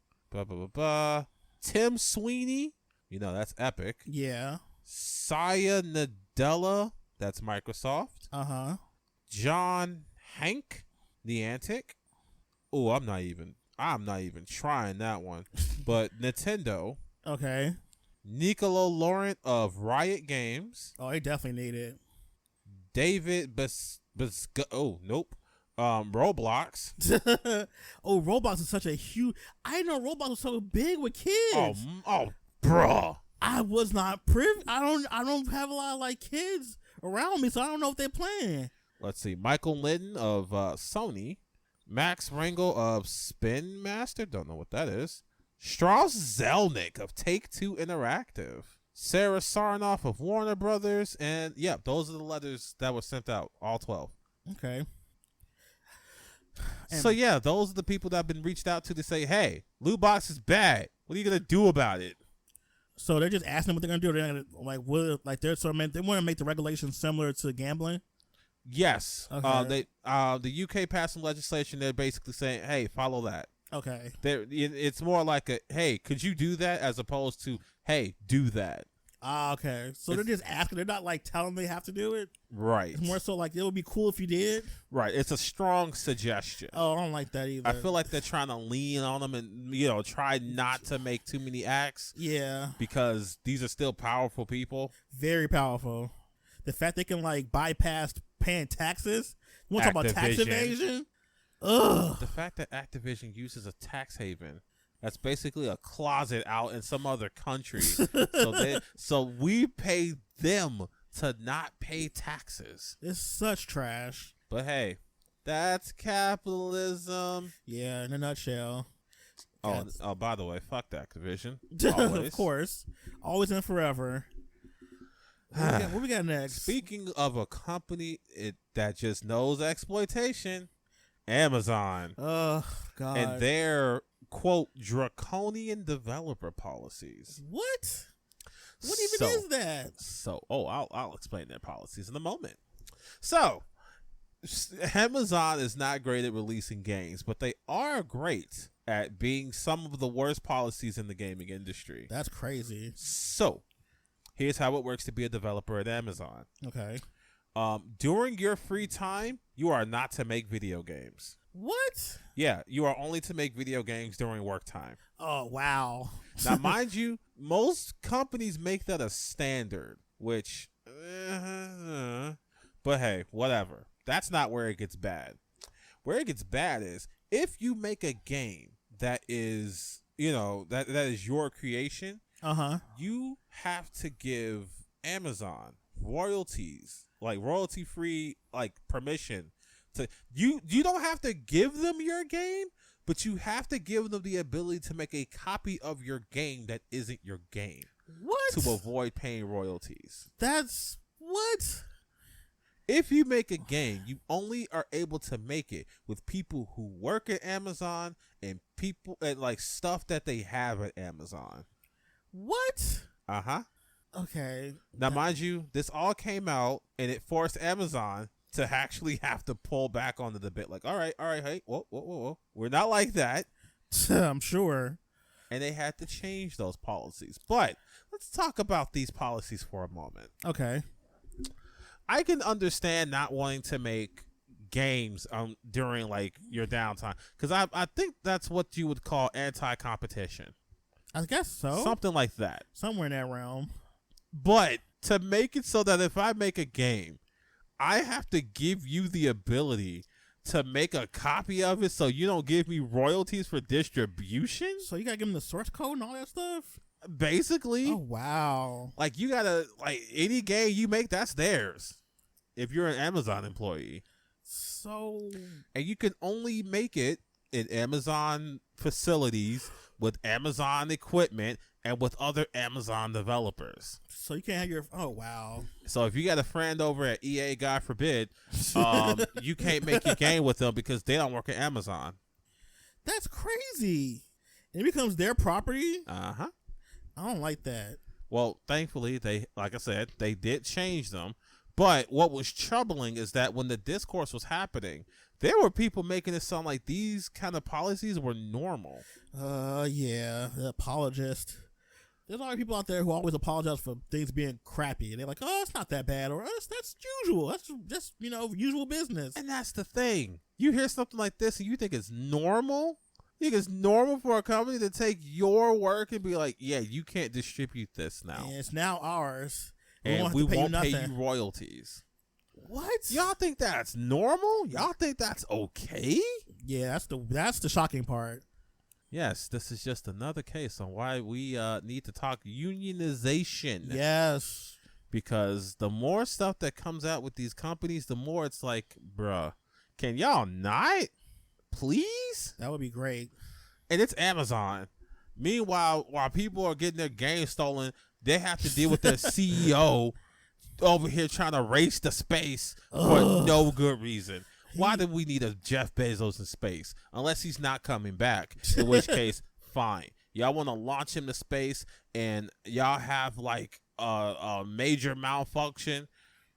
Tim Sweeney? You know, that's Epic. Yeah. Saya Nadella? That's Microsoft. Uh-huh. John Hank? Niantic? Oh, I'm not even trying that one. But Nintendo. Okay. Nicolo Laurent of Riot Games. Oh, they definitely need it. David oh, nope. Roblox. Oh, Roblox is such a huge. I didn't know Roblox was so big with kids. Oh, bruh. I was not privy. I don't have a lot of like kids around me, so I don't know if they're playing. Let's see. Michael Linton of Sony. Max Rangel of Spin Master. Don't know what that is. Strauss Zelnick of Take-Two Interactive. Sarah Sarnoff of Warner Brothers. And, yeah, those are the letters that were sent out. All 12. Okay. So, yeah, those are the people that have been reached out to say, hey, loot box is bad. What are you going to do about it? So they're just asking what they're going to do. They're gonna, they're sort of, they want to make the regulations similar to gambling. Yes. Okay. The UK passed some legislation. They're basically saying, hey, follow that. Okay. It's more like a, hey, could you do that, as opposed to, hey, do that. Ah, okay. So they're just asking. They're not like telling them they have to do it. Right. It's more so like it would be cool if you did. Right. It's a strong suggestion. Oh, I don't like that either. I feel like they're trying to lean on them and, try not to make too many acts. Yeah. Because these are still powerful people. Very powerful. The fact they can like bypass paying taxes. You want to talk about tax Activision. evasion? Ugh. The fact that Activision uses a tax haven, that's basically a closet out in some other country. so we pay them to not pay taxes. It's such trash. But hey, that's capitalism. Yeah, in a nutshell. Oh, by the way, fuck Activision. Of course. Always and forever. What we got next? Speaking of a company that just knows exploitation, Amazon. Oh, God. And their, quote, draconian developer policies. What? What even is that? I'll explain their policies in a moment. So, Amazon is not great at releasing games, but they are great at being some of the worst policies in the gaming industry. That's crazy. So, here's how it works to be a developer at Amazon. Okay. During your free time, you are not to make video games. What? Yeah, you are only to make video games during work time. Oh, wow. Now, mind you, most companies make that a standard, which, but hey, whatever. That's not where it gets bad. Where it gets bad is if you make a game that is, that is your creation, you have to give Amazon royalties, like royalty-free, like permission to you don't have to give them your game, but you have to give them the ability to make a copy of your game that isn't your game. What? To avoid paying royalties. That's what? If you make a game, you only are able to make it with people who work at Amazon and people and like stuff that they have at Amazon. What? Okay. Now, mind you, this all came out and it forced Amazon to actually have to pull back onto the bit. Like, all right, hey, whoa. We're not like that. I'm sure. And they had to change those policies. But let's talk about these policies for a moment. Okay. I can understand not wanting to make games during like your downtime, because I think that's what you would call anti-competition. I guess so. Something like that. Somewhere in that realm. But to make it so that if I make a game, I have to give you the ability to make a copy of it so you don't give me royalties for distribution? So you gotta give them the source code and all that stuff? Basically. Oh, wow. Like, you gotta, like, any game you make, that's theirs if you're an Amazon employee. So. And you can only make it in Amazon facilities with Amazon equipment and with other Amazon developers. So you can't have your. Oh wow. So if you got a friend over at EA, God forbid, you can't make your game with them because they don't work at Amazon. That's crazy. It becomes their property. Uh-huh. I don't like that. Well, thankfully, they, like I said, they did change them. But what was troubling is that when the discourse was happening, there were people making it sound like these kind of policies were normal. Yeah, the apologist. There's a lot of people out there who always apologize for things being crappy, and they're like, "Oh, it's not that bad," or "That's usual. That's just usual business." And that's the thing. You hear something like this and you think it's normal? You think it's normal for a company to take your work and be like, yeah, you can't distribute this now. And it's now ours. And we won't pay you royalties. What? Y'all think that's normal? Y'all think that's okay? Yeah, that's the shocking part. Yes, this is just another case on why we need to talk unionization. Yes. Because the more stuff that comes out with these companies, the more it's like, bruh, can y'all not? Please? That would be great. And it's Amazon. Meanwhile, while people are getting their games stolen, they have to deal with their CEO over here trying to race the space for no good reason. Why do we need a Jeff Bezos in space? Unless he's not coming back, in which case, fine. Y'all want to launch him to space and y'all have like a major malfunction.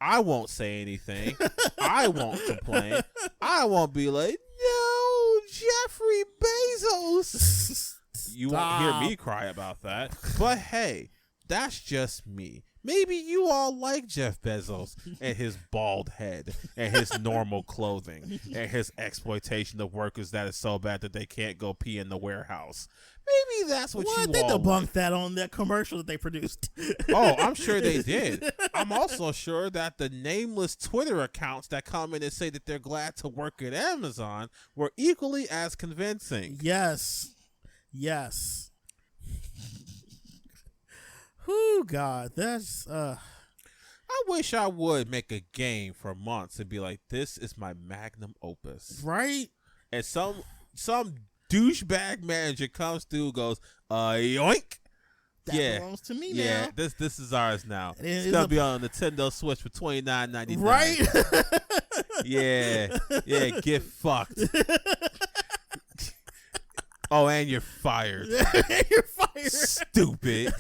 I won't say anything. I won't complain. I won't be like, no, Jeffrey Bezos. You won't hear me cry about that. But hey, that's just me. Maybe you all like Jeff Bezos and his bald head and his normal clothing and his exploitation of workers that is so bad that they can't go pee in the warehouse. Maybe that's what you They all debunked like. that on that commercial that they produced. Oh, I'm sure they did. I'm also sure that the nameless Twitter accounts that come in and say that they're glad to work at Amazon were equally as convincing. Yes. Whew, God, that's I wish I would make a game for months and be like, this is my magnum opus. right. And some douchebag manager comes through and goes, yoink. That belongs to me now. Yeah, this is ours now. It's is gonna a- be on the Nintendo Switch for $29.99. Right. Yeah, get fucked. Oh, and you're fired. You're fired. Stupid.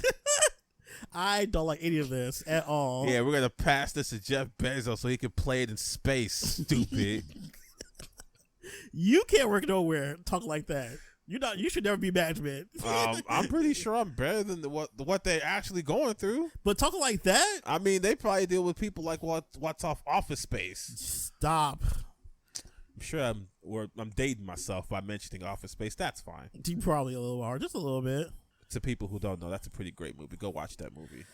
I don't like any of this at all. Yeah, we're gonna pass this to Jeff Bezos so he can play it in space. Stupid. You can't work nowhere talk like that. You should never be management. I'm pretty sure I'm better than what they're actually going through. But talking like that? I mean, they probably deal with people like what's off Office Space. Stop. I'm sure I'm dating myself by mentioning Office Space. That's fine. You probably a little hard, just a little bit. To people who don't know, that's a pretty great movie. Go watch that movie.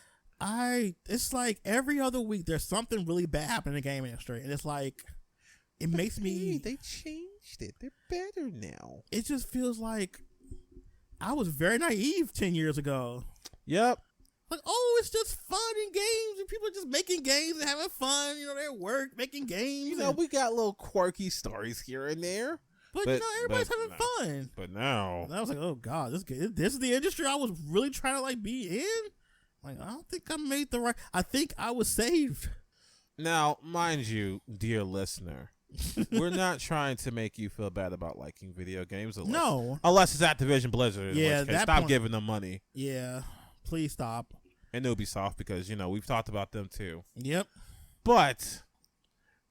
It's like every other week there's something really bad happening in the game industry, and it's like it makes me. They changed it. They're better now. It just feels like I was very naive 10 years ago. Yep. Like, oh, it's just fun and games, and people are just making games and having fun. They're at work making games. You know, we got little quirky stories here and there. but everybody's having fun. But now, And I was like, oh God, this is the industry I was really trying to like be in. Like, I don't think I made the right. I think I was saved. Now, mind you, dear listener, we're not trying to make you feel bad about liking video games. Unless it's Activision Blizzard. Yeah, in which case, that stop point- giving them money. Yeah, please stop. And Ubisoft, because, we've talked about them too. Yep. But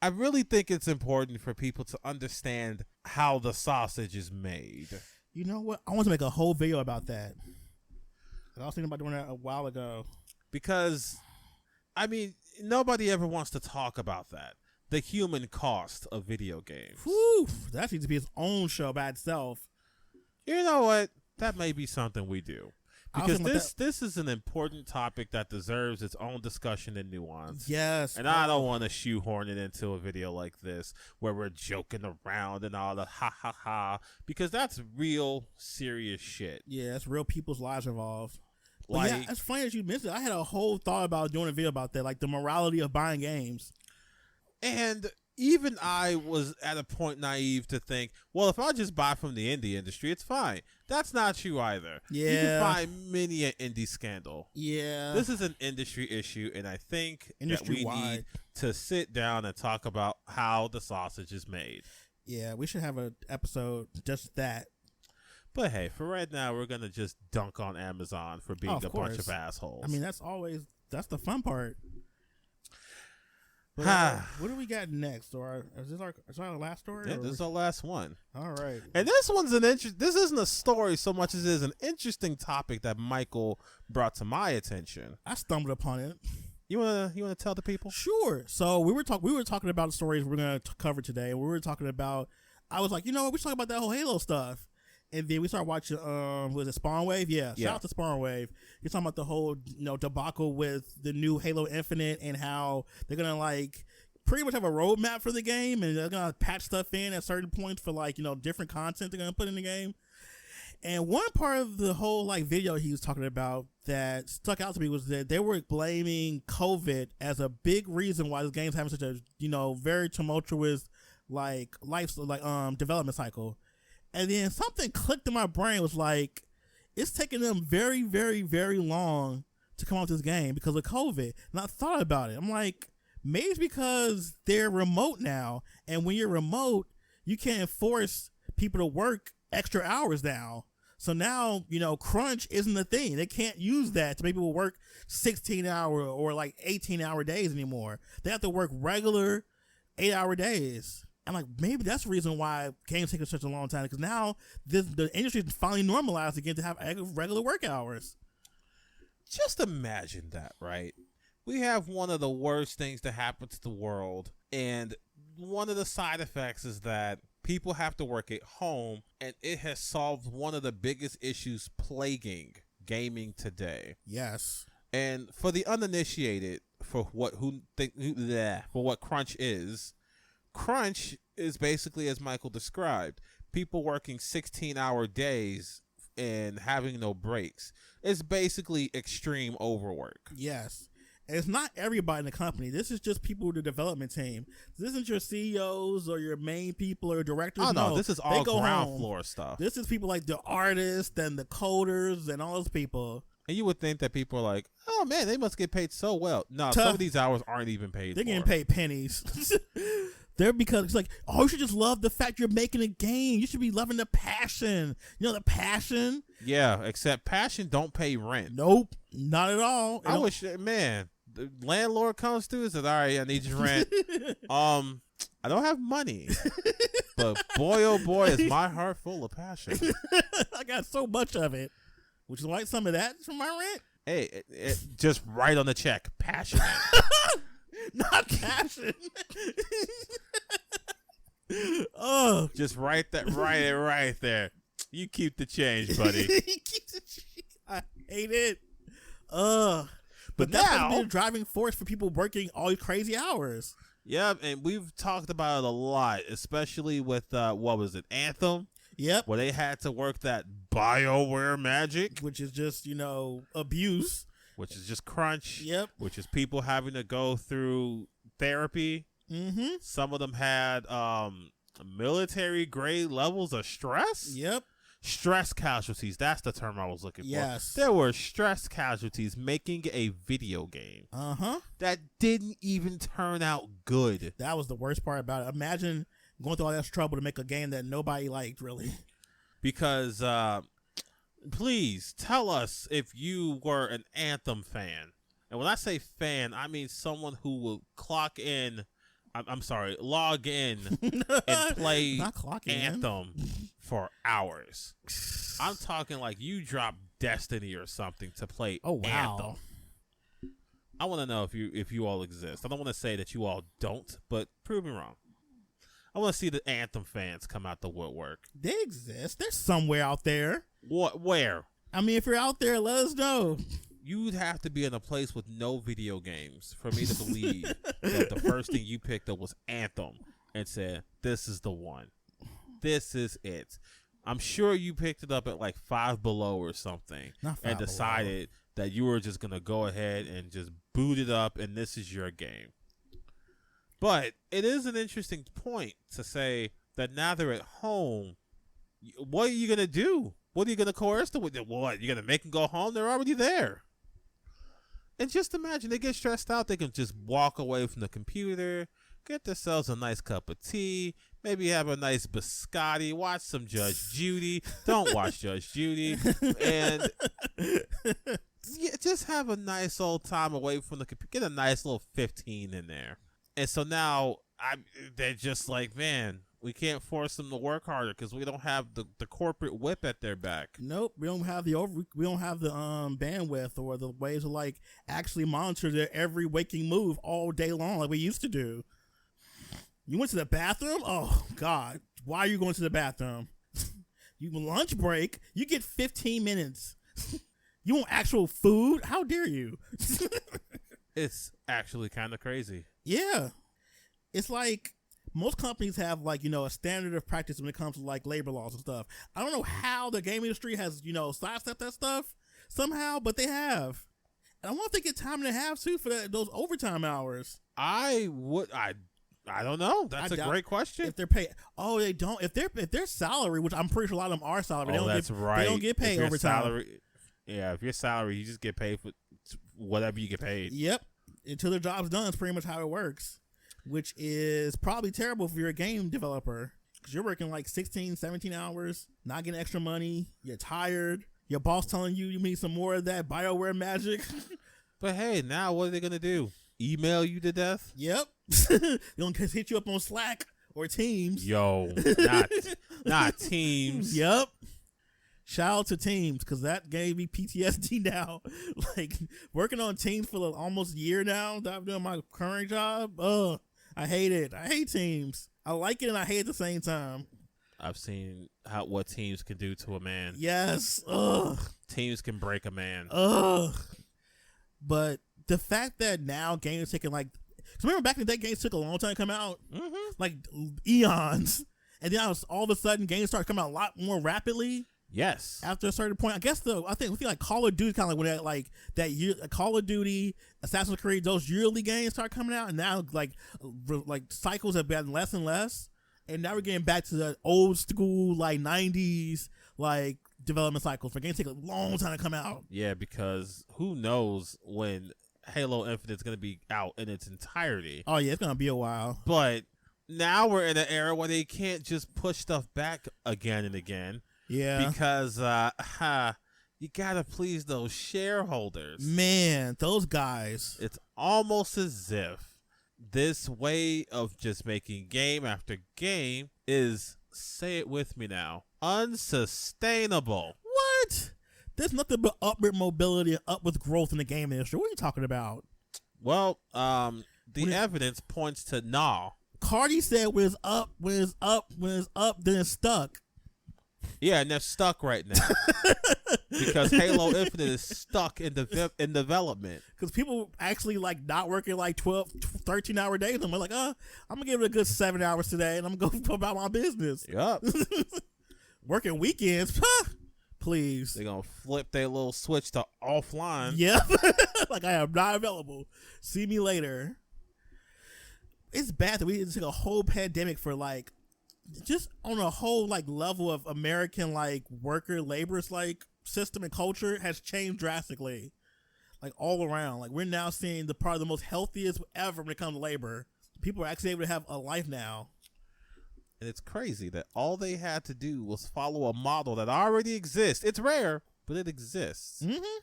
I really think it's important for people to understand how the sausage is made. You know what? I want to make a whole video about that. I was thinking about doing that a while ago. Because, I mean, nobody ever wants to talk about that. The human cost of video games. Whew, that needs to be its own show by itself. You know what? That may be something we do. I was Because thinking about this is an important topic that deserves its own discussion and nuance. Yes. And I don't want to shoehorn it into a video like this where we're joking around and all the ha ha ha. Because that's real serious shit. Yeah, it's real people's lives involved. But Like, yeah, it's funny that you mentioned it. I had a whole thought about doing a video about that, like the morality of buying games. and even I was at a point naive to think, well, if I just buy from the indie industry, it's fine. That's not true either. You can Yeah. find many an indie scandal. Yeah. This is an industry issue, and I think that we Industry-wide. need to sit down and talk about how the sausage is made. Yeah, we should have an episode just that. But hey, for right now, we're gonna just dunk on Amazon for being Of a bunch of course. assholes. I mean, that's the fun part. But, Ha. what do we got next? Or is this our last story? yeah, or- this is the last one. All right. And this one's this isn't a story so much as it is an interesting topic that Michael brought to my attention. I stumbled upon it. You wanna tell the people? Sure. So we were talking about the stories we're gonna cover today, and we were talking about. I was like, you know what? We should talk about that whole Halo stuff, and then we started watching. Was it Spawn Wave? Yeah. Yeah. Shout out to Spawn Wave. You're talking about the whole debacle with the new Halo Infinite and how they're gonna like pretty much have a roadmap for the game, and they're gonna patch stuff in at certain points for like different content they're gonna put in the game. And one part of the whole like video he was talking about that stuck out to me was that they were blaming COVID as a big reason why this game's having such a very tumultuous development cycle. And then something clicked in my brain, was like, it's taking them very, very, very long to come out with this game because of COVID. And I thought about it. I'm like, maybe it's because they're remote now, and when you're remote, you can't force people to work extra hours now. So now, crunch isn't a thing. They can't use that to make people work 16-hour or like 18-hour days anymore. They have to work regular 8-hour days. I'm like, maybe that's the reason why games taking such a long time, because now the industry is finally normalized again to have regular work hours. Just imagine that, right? We have one of the worst things to happen to the world, and one of the side effects is that people have to work at home, and it has solved one of the biggest issues plaguing gaming today. Yes. And for the uninitiated, for what crunch is basically, as Michael described, people working 16-hour days and having no breaks. It's basically extreme overwork. Yes. And it's not everybody in the company. This is just people in the development team. This isn't your CEOs or your main people or directors. Oh no, no, this is they all go ground home. floor stuff. This is people like the artists and the coders and all those people. And you would think that people are like, oh man, they must get paid so well. No, some of these hours aren't even paid. They're getting paid pennies. They're because it's like, oh, you should just love the fact you're making a game. You should be loving the passion. The passion. Yeah, except passion don't pay rent. Nope, not at all. I wish, man, the landlord comes through and says, all right, I need your rent. I don't have money, but boy, oh boy, is my heart full of passion. I got so much of it. Would you like some of that from my rent? Hey, just write on the check, passionate. Not passion. Oh, Just write that right there. You keep the change, buddy. I hate it. But But that's now, been a driving force for people working all these crazy hours. yeah, and we've talked about it a lot, especially with what was it, Anthem, Yep. where they had to work that BioWare magic, Which is just, abuse. which is just crunch. Yep. Which is people having to go through therapy. Mm-hmm. Some of them had military grade levels of stress. Yep. Stress casualties. That's the term I was looking Yes. for. There were stress casualties making a video game Uh-huh. that didn't even turn out good. That was the worst part about it. Imagine going through all that trouble to make a game that nobody liked, really. Because, please tell us if you were an Anthem fan. And when I say fan, I mean someone who will log in and play Not clocking in. Anthem for hours. I'm talking like you dropped Destiny or something to play Oh, wow. Anthem. I want to know if you all exist. I don't want to say that you all don't, but prove me wrong. I want to see the Anthem fans come out the woodwork. They exist. They're somewhere out there. What? Where? I mean, if you're out there, let us know. You'd have to be in a place with no video games for me to believe that the first thing you picked up was Anthem and said, this is the one. This is it. I'm sure you picked it up at like Five Below or something Not Five and Below. decided that you were just going to go ahead and just boot it up and this is your game. But it is an interesting point to say that now they're at home. What are you going to do? What are you going to coerce them with? What? You're going to make them go home? They're already there. And just imagine, they get stressed out. They can just walk away from the computer, get themselves a nice cup of tea, maybe have a nice biscotti, watch some Judge Judy. Don't watch Judge Judy. And just have a nice old time away from the computer. Get a nice little 15 in there. And so now they're just like, man, we can't force them to work harder because we don't have the corporate whip at their back. Nope, we don't have the bandwidth or the ways to like actually monitor their every waking move all day long like we used to do. You went to the bathroom? Oh God, why are you going to the bathroom? You lunch break, you get 15 minutes. You want actual food? How dare you? It's actually kind of crazy. Yeah, it's like most companies have like, a standard of practice when it comes to like labor laws and stuff. I don't know how the game industry has, sidestepped that stuff somehow, but they have. And I wonder if they get time and a half too for those overtime hours. I don't know. That's a great question. If they're paid, they don't. If their salary, which I'm pretty sure a lot of them are salary, they don't get paid overtime. If your salary, you just get paid for whatever you get paid. Yep, until their job's done. It's pretty much how it works, which is probably terrible if you're a game developer because you're working like 16, 17 hours, not getting extra money. You're tired. Your boss telling you need some more of that BioWare magic. But hey, now what are they gonna do? Email you to death? Yep. They're gonna hit you up on Slack or Teams. Yo, not Teams. Yep. Shout out to Teams because that gave me PTSD now. Like working on Teams for almost a year now that I'm doing my current job. I hate it. I hate Teams. I like it and I hate it at the same time. I've seen what Teams can do to a man. Yes. Teams can break a man. But the fact that now games taking like, cause remember back in the day, games took a long time to come out, like eons, and then all of a sudden games started coming out a lot more rapidly. Yes. After a certain point, I think like Call of Duty kind of like when that year, Call of Duty, Assassin's Creed, those yearly games start coming out, and now like cycles have been less and less, and now we're getting back to the old school like 90s like development cycles. For games take a long time to come out. Yeah, because who knows when Halo Infinite is going to be out in its entirety. Oh yeah, it's going to be a while. But now we're in an era where they can't just push stuff back again and again. Yeah. Because you got to please those shareholders. Man, those guys. It's almost as if this way of just making game after game is, say it with me now, unsustainable. What? There's nothing but upward mobility and upward growth in the game industry. What are you talking about? Well, the evidence points to nah. Cardi said when it's up, then it's stuck. Yeah, and they're stuck right now because Halo Infinite is stuck in development. Because people actually like not working like 12, 13-hour days. I'm like, I'm gonna give it a good 7 hours today, and I'm gonna go about my business. Yup. Working weekends, please. They're gonna flip their little switch to offline. Yep. Like I am not available. See me later. It's bad that we took a whole pandemic for like, just on a whole like level of American like worker labor's like system and culture has changed drastically, like all around. Like we're now seeing the part of the most healthiest ever when it comes to labor. People are actually able to have a life now. And it's crazy that all they had to do was follow a model that already exists. It's rare, but it exists. Mm-hmm.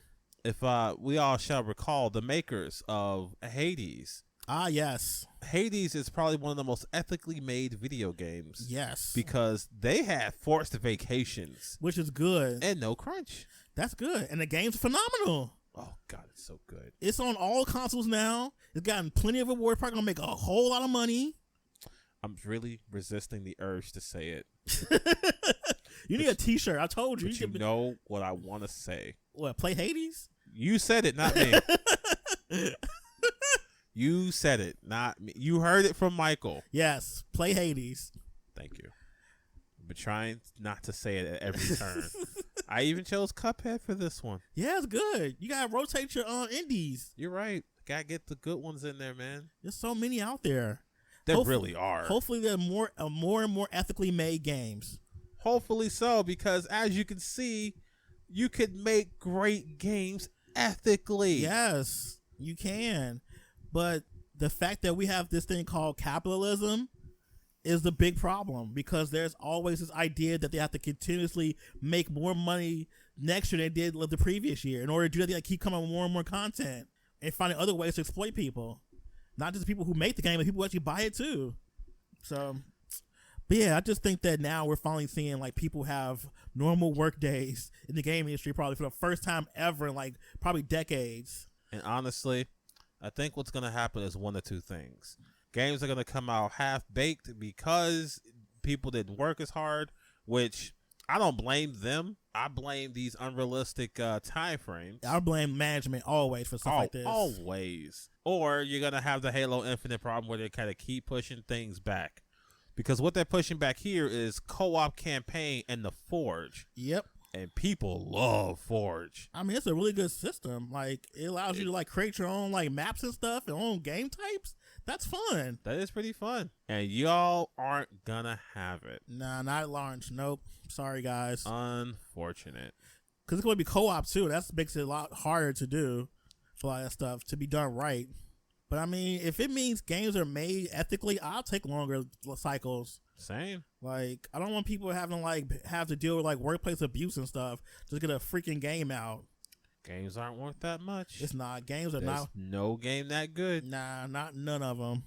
If we all shall recall, the makers of Hades. Ah, yes. Hades is probably one of the most ethically made video games. Yes. Because they had forced vacations. Which is good. And no crunch. That's good. And the game's phenomenal. Oh, God, it's so good. It's on all consoles now. It's gotten plenty of awards. Probably going to make a whole lot of money. I'm really resisting the urge to say it. You need a t-shirt. I told you. But you know what I want to say. What, play Hades? You said it, not me. You said it, not me. You heard it from Michael. Yes, play Hades. Thank you. But trying not to say it at every turn. I even chose Cuphead for this one. Yeah, it's good. You gotta rotate your indies. You're right. Gotta get the good ones in there, man. There's so many out there. There really are. Hopefully, there are more and more ethically made games. Hopefully so, because as you can see, you could make great games ethically. Yes, you can. But the fact that we have this thing called capitalism is the big problem, because there's always this idea that they have to continuously make more money next year than they did the previous year. In order to do that, they keep coming with more and more content and finding other ways to exploit people. Not just people who make the game, but people who actually buy it too. So, but yeah, I just think that now we're finally seeing like people have normal work days in the game industry, probably for the first time ever in like probably decades. And honestly, I think what's going to happen is one of two things. Games are going to come out half-baked because people didn't work as hard, which I don't blame them. I blame these unrealistic time frames. I blame management always for stuff like this. Always. Or you're going to have the Halo Infinite problem where they kind of keep pushing things back. Because what they're pushing back here is co-op campaign and the Forge. Yep. And people love Forge. I mean, it's a really good system. Like, it allows you to like create your own like maps and stuff and own game types. That's fun. That is pretty fun. And y'all aren't gonna have it. Nah, not at launch. Nope. Sorry, guys. Unfortunate. Because it's going to be co-op too. That makes it a lot harder to do for a lot of that stuff to be done right. But I mean, if it means games are made ethically, I'll take longer cycles. Same. Like, I don't want people having like have to deal with like workplace abuse and stuff. Just get a freaking game out. Games aren't worth that much. It's not. Games are There's not. no game that good. Nah, not none of them.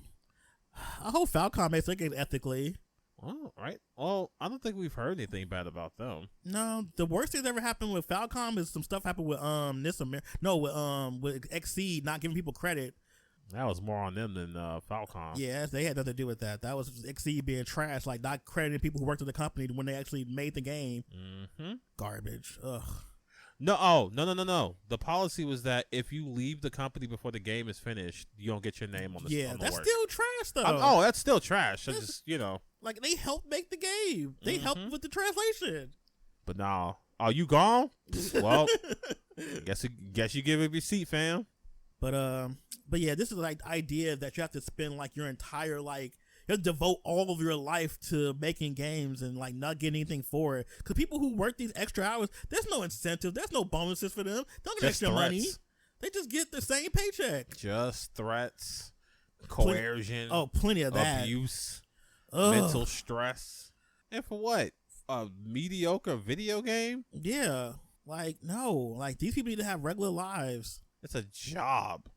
I hope Falcom makes their game ethically. Well, right. Well, I don't think we've heard anything bad about them. No, the worst thing that ever happened with Falcom is some stuff happened with with Xseed not giving people credit. That was more on them than Falcom. Yeah, they had nothing to do with that. That was Xseed being trash, like not crediting people who worked at the company when they actually made the game. Mm-hmm. Garbage. Ugh. No. The policy was that if you leave the company before the game is finished, you don't get your name on the Yeah, on the that's work. still trash though. Oh, that's still trash. I just Like, they helped make the game. They helped with the translation. But nah. Oh, you gone? Well, guess you give up your seat, fam. But yeah, this is like the idea that you have to spend like your entire like you have to devote all of your life to making games and like not getting anything for it. Because people who work these extra hours, there's no incentive, there's no bonuses for them. They don't get Just extra threats. money. They just get the same paycheck. Just threats, coercion, Plenty of that. abuse, Ugh. mental stress, and for what? A mediocre video game? Yeah, like no, like these people need to have regular lives. It's a job.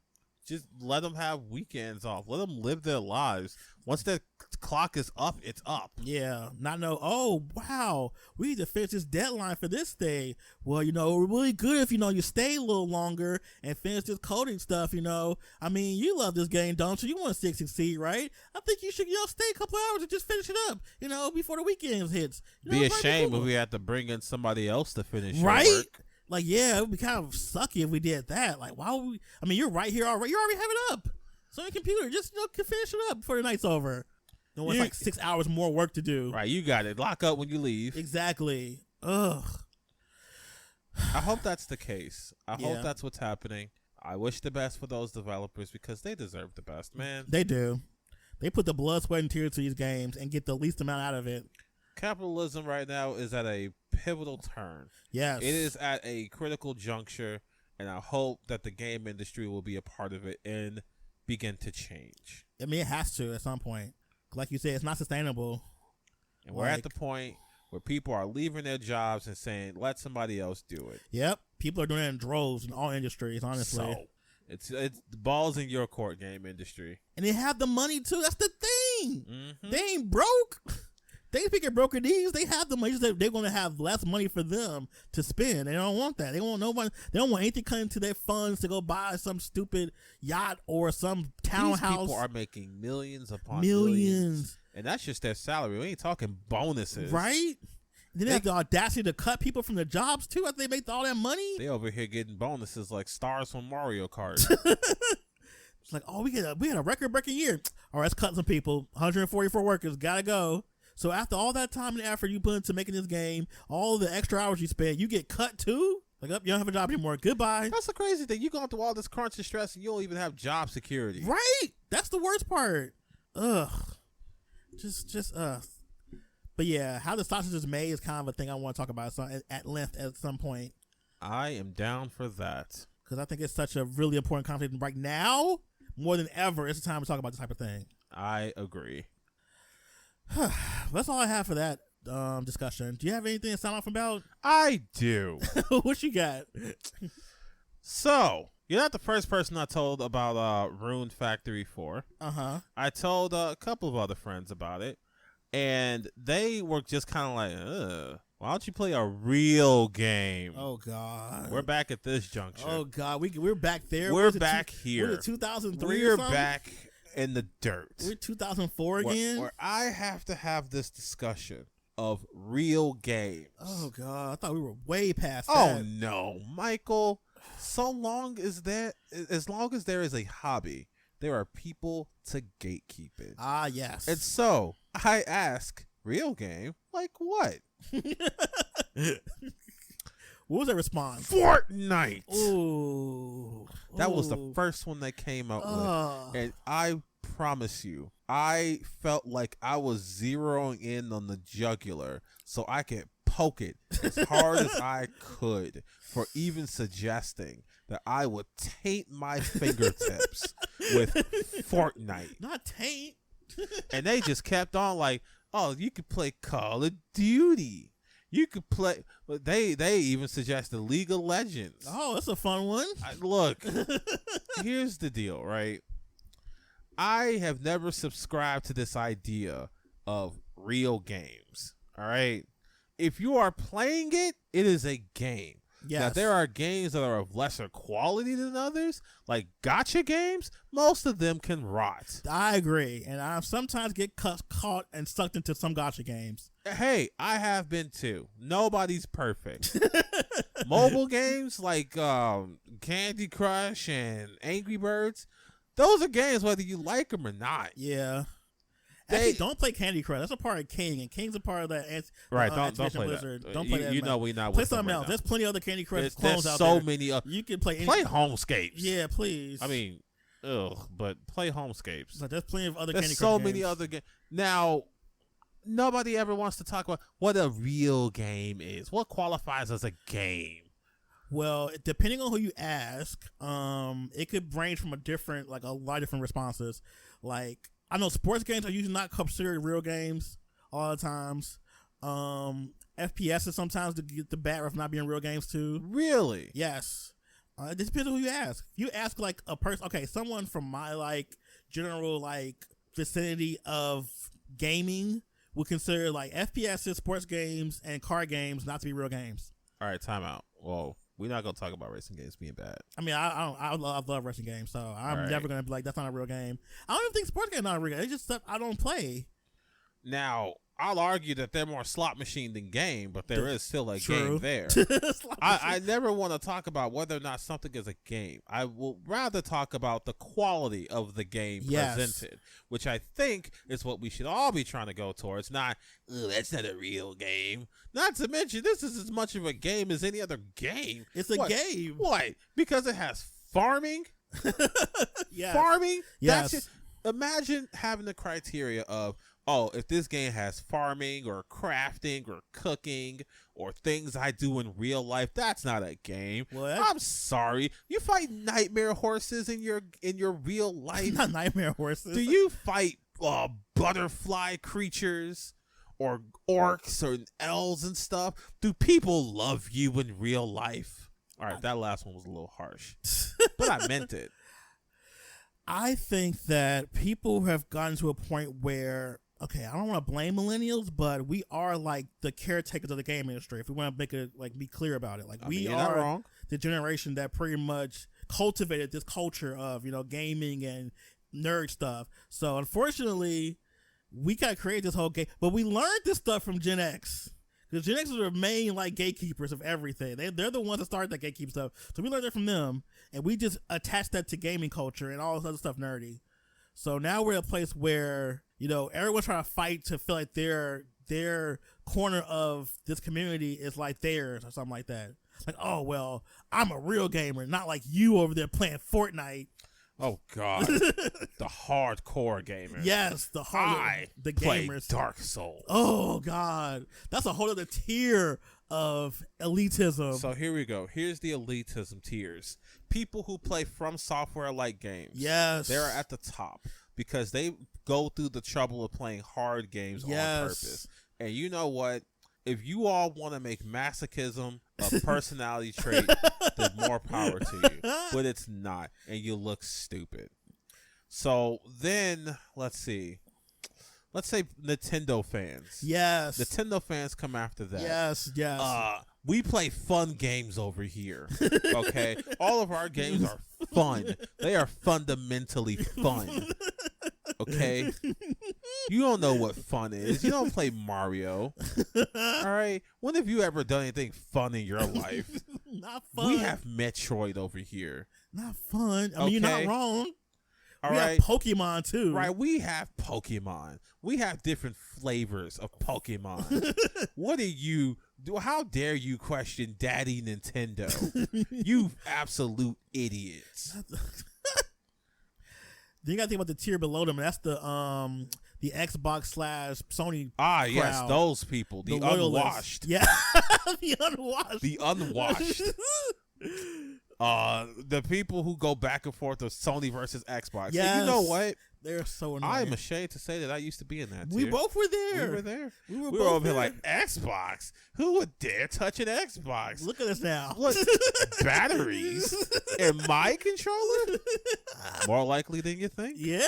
Just let them have weekends off. Let them live their lives. Once their clock is up, it's up. Yeah, not know. Oh wow, we need to finish this deadline for this thing. Well, we're really good if you stay a little longer and finish this coding stuff. I mean, you love this game, don't you? You want to succeed, right? I think you should stay a couple hours and just finish it up. Before the weekend hits. Be a shame if we had to bring in somebody else to finish your right. work. Like, yeah, it would be kind of sucky if we did that. Like, why would we? I mean, you're right here already. You already have it up. So your computer, just can finish it up before the night's over. No, it's like 6 hours more work to do. Right, you got it. Lock up when you leave. Exactly. Ugh. I hope that's the case. I Yeah. hope that's what's happening. I wish the best for those developers because they deserve the best, man. They do. They put the blood, sweat, and tears to these games and get the least amount out of it. Capitalism right now is at a pivotal turn. Yes. It is at a critical juncture, and I hope that the game industry will be a part of it and begin to change. I mean, it has to at some point. Like you said, it's not sustainable. And we're at the point where people are leaving their jobs and saying, let somebody else do it. Yep. People are doing it in droves in all industries, honestly. So, it's the ball's in your court, game industry. And they have the money, too. That's the thing. Mm-hmm. They ain't broke. They speaking broker these, they have the money. They're going to have less money for them to spend. They don't want that. They want nobody. They don't want anything coming into their funds to go buy some stupid yacht or some townhouse. These people are making millions upon millions, and that's just their salary. We ain't talking bonuses, right? Then they have the audacity to cut people from their jobs too after they make all that money. They over here getting bonuses like stars from Mario Kart. It's like, oh, we had a record-breaking year. All right, let's cut some people. 144 workers gotta go. So after all that time and effort you put into making this game, all the extra hours you spent, you get cut too? Like, you don't have a job anymore. Goodbye. That's the crazy thing. You going through all this crunch and stress and you don't even have job security. Right? That's the worst part. Ugh. just But yeah, how the sausage is made is kind of a thing I want to talk about at length at some point. I am down for that. Because I think it's such a really important conversation right now. More than ever, it's the time to talk about this type of thing. I agree. That's all I have for that discussion. Do you have anything to sound off about? I do. What you got? So, you're not the first person I told about Rune Factory 4. Uh-huh. I told a couple of other friends about it, and they were just kind of like, ugh, why don't you play a real game? Oh, God. We're back at this juncture. Oh, God. We're back there. We're back here. We're 2003 We're or something? back in the dirt. We're 2004 again? Where I have to have this discussion of real games. Oh, God. I thought we were way past Oh, that. no, Michael. As long as there is a hobby, there are people to gatekeep it. Ah, yes. And so I ask, real game? Like what? What was that response? Fortnite. Ooh. That was the first one they came out with. And I promise you, I felt like I was zeroing in on the jugular so I could poke it as hard as I could for even suggesting that I would taint my fingertips with Fortnite. Not taint. And they just kept on like, oh, you could play Call of Duty. You could play. They even suggested League of Legends. Oh, that's a fun one. Look, here's the deal, right? I have never subscribed to this idea of real games. All right. If you are playing it, it is a game. Yes. Now, there are games that are of lesser quality than others, like gotcha games. Most of them can rot. I agree. And I sometimes get caught and sucked into some gotcha games. Hey, I have been too. Nobody's perfect. Mobile games like Candy Crush and Angry Birds, those are games whether you like them or not. Yeah. Actually, don't play Candy Crush. That's a part of King, and King's a part of that. Right, don't Activision play Blizzard. that. Don't play that. You know we not play with them something right else. now. There's plenty of other Candy Crush There's clones out so there. many. You can play Homescapes. Yeah, please. I mean, but play Homescapes. But there's plenty of other There's Candy Crush so games. many other games. Now, nobody ever wants to talk about what a real game is. What qualifies as a game? Well, depending on who you ask, it could range from a lot of different responses. Like, I know sports games are usually not considered real games all the times. FPS is sometimes get the bad rep not being real games too. Really? Yes. It just depends on who you ask. If you ask like a person, okay, someone from my general vicinity of gaming would consider FPSs, sports games, and card games not to be real games. All right, time out. Whoa. We're not gonna talk about racing games being bad. I mean, I love racing games, so I'm never gonna be like, that's not a real game. I don't even think sports games not a real game. It's just stuff I don't play. Now, I'll argue that they're more slot machine than game, but there is still a True. game there. I never want to talk about whether or not something is a game. I will rather talk about the quality of the game presented, which I think is what we should all be trying to go towards. Not, that's not a real game. Not to mention, this is as much of a game as any other game. It's a game. What? Because it has farming? Yes. Farming? Yes. That's it. Imagine having the criteria of, oh, if this game has farming or crafting or cooking or things I do in real life, that's not a game. What? I'm sorry. You fight nightmare horses in your real life? Not nightmare horses. Do you fight butterfly creatures or orcs or elves and stuff? Do people love you in real life? All right, that last one was a little harsh, but I meant it. I think that people have gotten to a point where, okay, I don't want to blame millennials, but we are the caretakers of the game industry. If we want to make it be clear about it, we you're not are wrong. The generation that pretty much cultivated this culture of gaming and nerd stuff. So unfortunately, we got to create this whole game, but we learned this stuff from Gen X. Because Gen X are the main gatekeepers of everything. They're the ones that started that gatekeep stuff. So we learned it from them, and we just attached that to gaming culture and all this other stuff nerdy. So now we're at a place where everyone's trying to fight to feel like their corner of this community is like theirs or something like that. Like, oh well, I'm a real gamer, not like you over there playing Fortnite. Oh God, the hardcore gamer. Yes, the play gamers. Dark Souls. Oh God, that's a whole other tier of elitism. So here we go. Here's the elitism tiers. People who play From Software like games. Yes, They're at the top because they go through the trouble of playing hard games on purpose. And you know what? If you all want to make masochism a personality trait, then more power to you. But it's not, and you look stupid. So then, let's see. Let's say Nintendo fans. Yes. Nintendo fans come after that. Yes. We play fun games over here. Okay? All of our games are fun. They are fundamentally fun. Okay? You don't know what fun is. You don't play Mario. All right? When have you ever done anything fun in your life? Not fun. We have Metroid over here. Not fun. I mean, you're not wrong. All we right. have Pokemon too. Right, we have Pokemon. We have different flavors of Pokemon. What do you do? How dare you question Daddy Nintendo? You absolute idiots. Then you gotta think about the tier below them. That's the Xbox / Sony. Yes, crowd. those people, the loyalists. unwashed. Yeah, the unwashed. The unwashed. The people who go back and forth of Sony versus Xbox. Yes. And you know what? They're so annoying. I'm ashamed to say that I used to be in that We tier. both were there. We were there. We were We both over here there. like, Xbox? Who would dare touch an Xbox? Look at us now. What? Batteries in my controller? More likely than you think. Yeah.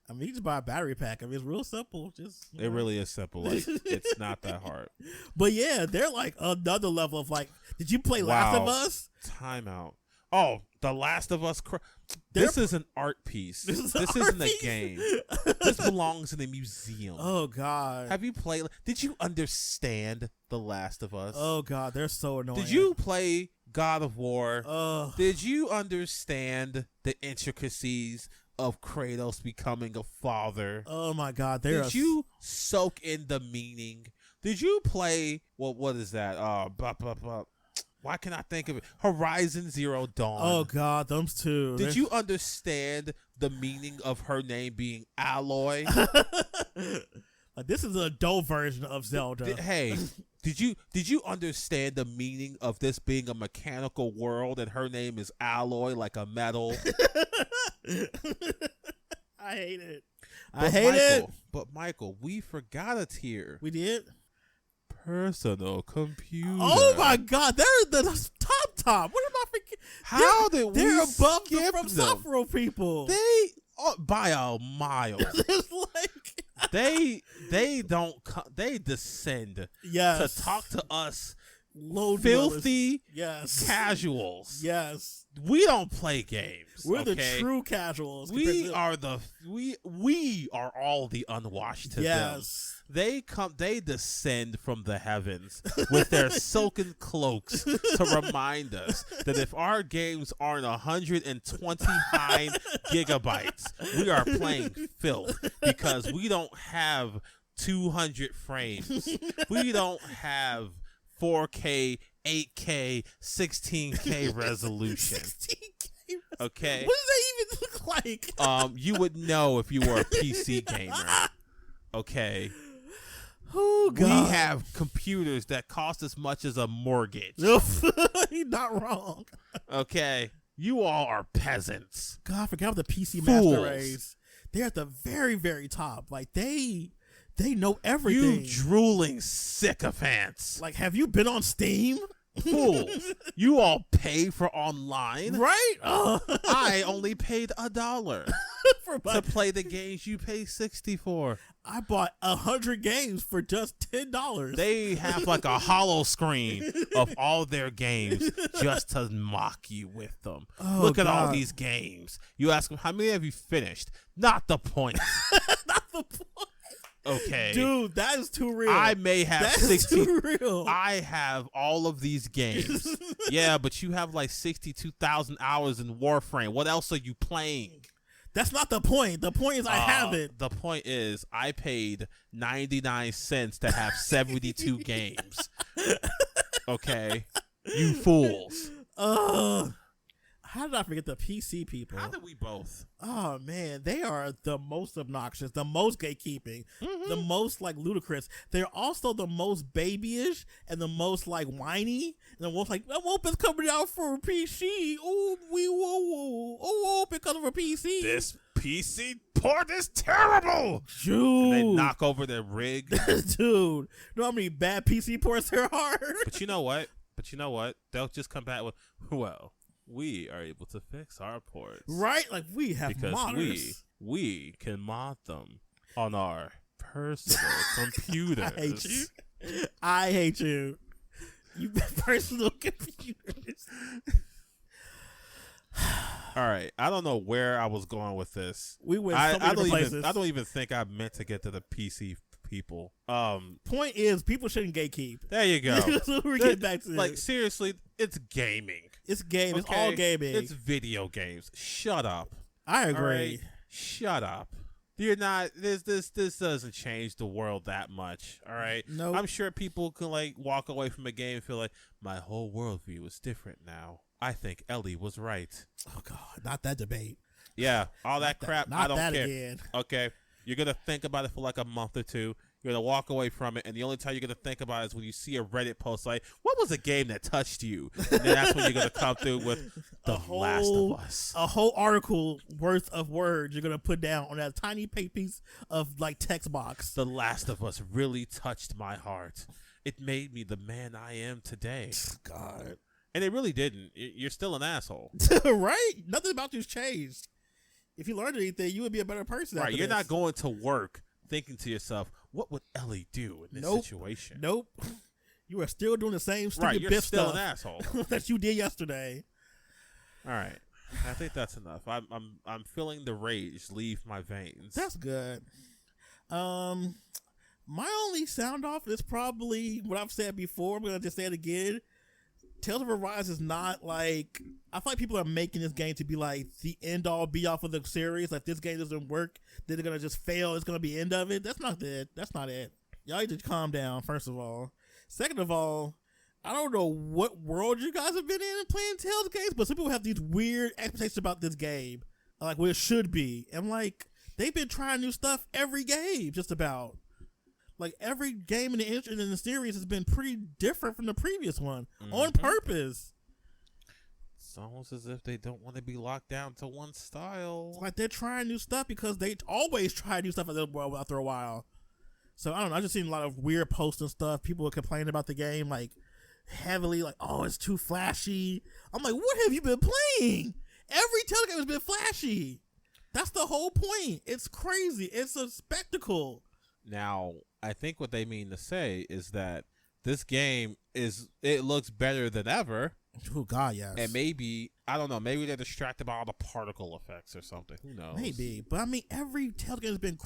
I mean, you just buy a battery pack. I mean, it's real simple. Just It really is simple. Like, it's not that hard. But yeah, they're like another level of like. Did you play Last of Us? Timeout. Oh, The Last of Us. This is an art piece. This is This an art isn't a piece? game. This belongs in a museum. Oh God. Have you played? Did you understand The Last of Us? Oh God, they're so annoying. Did you play God of War? Oh. Did you understand the intricacies of Kratos becoming a father? Oh my God, they're. Did you soak in the meaning? Did you play what is that? Why can I think of it? Horizon Zero Dawn. Oh God, those two. Did you understand the meaning of her name being Aloy? This is an adult version of Zelda. Did you understand the meaning of this being a mechanical world and her name is Alloy, like a metal? I hate it. I hate it. But Michael, we forgot a tier. We did. Personal computer. Oh my God, they're the top. What am I forgetting? How did we They're above the skip From them? Software people. They by a mile. It's like they don't they descend yes, to talk to us low filthy yes, casuals. yes. We don't play games. We're the okay? true casuals. We are we are all the unwashed to them. yes. They descend from the heavens with their silken cloaks to remind us that if our games aren't 129 gigabytes, we are playing filth because we don't have 200 frames. We don't have 4K, 8K, 16K resolution. 16K. Okay. What does that even look like? You would know if you were a PC gamer. Okay. Oh God. We have computers that cost as much as a mortgage. You're not wrong. Okay. You all are peasants. God, I forgot about the PC Fools. Master Race. They're at the very, very top. Like they know everything. You drooling sycophants. Like, have you been on Steam? Fools. You all pay for online. Right? I only paid $1 For to play the games you pay $60 for. I bought 100 games for just $10. They have like a hollow screen of all their games just to mock you with them. Oh, Look at all God. these games. You ask them, how many have you finished? Not the point. Not the point. Okay. Dude, that is too real. I may have That's 60. too real. I have all of these games. Yeah, but you have like 62,000 hours in Warframe. What else are you playing? That's not the point. The point is I have it. The point is I paid 99 cents to have 72 games. Okay? You fools. I How did I forget the PC people? How did we both? Oh man, they are the most obnoxious, the most gatekeeping, the most like ludicrous. They're also the most babyish and the most like whiny and the most like, I hope it's coming out for a PC. Oh, because of a PC. This PC port is terrible. Dude. And they knock over their rig. Dude, you know how many bad PC ports there are? But you know what? They'll just come back with, well, we are able to fix our ports. Right? Like we have because modders. we can mod them on our personal computers. I hate you. You personal computers. All right, I don't know where I was going with this. We went so many different places. I don't even think I meant to get to the PC people. Point is, people shouldn't gatekeep. There you go. That's what we're getting back to. Like seriously, it's gaming. It's game. Okay? It's all gaming. It's video games. Shut up. I agree. All right? Shut up. You're not. This doesn't change the world that much. All right. Nope. I'm sure people can like walk away from a game and feel like my whole worldview is different now. I think Ellie was right. Oh God, not that debate. Yeah, all that crap. Not I don't that care. again. Okay, you're gonna think about it for like a month or two. You're gonna walk away from it, and the only time you're gonna think about it is when you see a Reddit post like, "What was a game that touched you?" And then that's when you're gonna come through with The Last of Us. A whole article worth of words you're gonna put down on that tiny piece of like text box. The Last of Us really touched my heart. It made me the man I am today. God. And it really didn't. You're still an asshole. Right? Nothing about you's changed. If you learned anything, you would be a better person. Right? After You're this. not going to work thinking to yourself, "What would Ellie do in this situation?" Nope. You are still doing the same stupid Right? You're Biff still stuff an asshole. that you did yesterday. All right. I think that's enough. I'm feeling the rage leave my veins. That's good. My only sound off is probably what I've said before. I'm gonna just say it again. Tales of Arise is not like, I feel like people are making this game to be like the end all be all for the series. Like, this game doesn't work, then they're gonna just fail. It's gonna be the end of it. That's not it. That's not it. Y'all need to calm down. First of all, second of all, I don't know what world you guys have been in playing Tales games, but some people have these weird expectations about this game, like what it should be. And like, they've been trying new stuff every game, just about. Like, every game in the series has been pretty different from the previous one, on purpose. It's almost as if they don't want to be locked down to one style. It's like they're trying new stuff because they always try new stuff after a while. So I don't know. I've just seen a lot of weird posts and stuff. People are complaining about the game like heavily, like, "Oh, it's too flashy." I'm like, what have you been playing? Every Telltale game has been flashy. That's the whole point. It's crazy. It's a spectacle. Now, I think what they mean to say is that this game it looks better than ever. Oh God, yes. And maybe, I don't know, maybe they're distracted by all the particle effects or something. Who knows? Maybe. But I mean, every Telltale game has been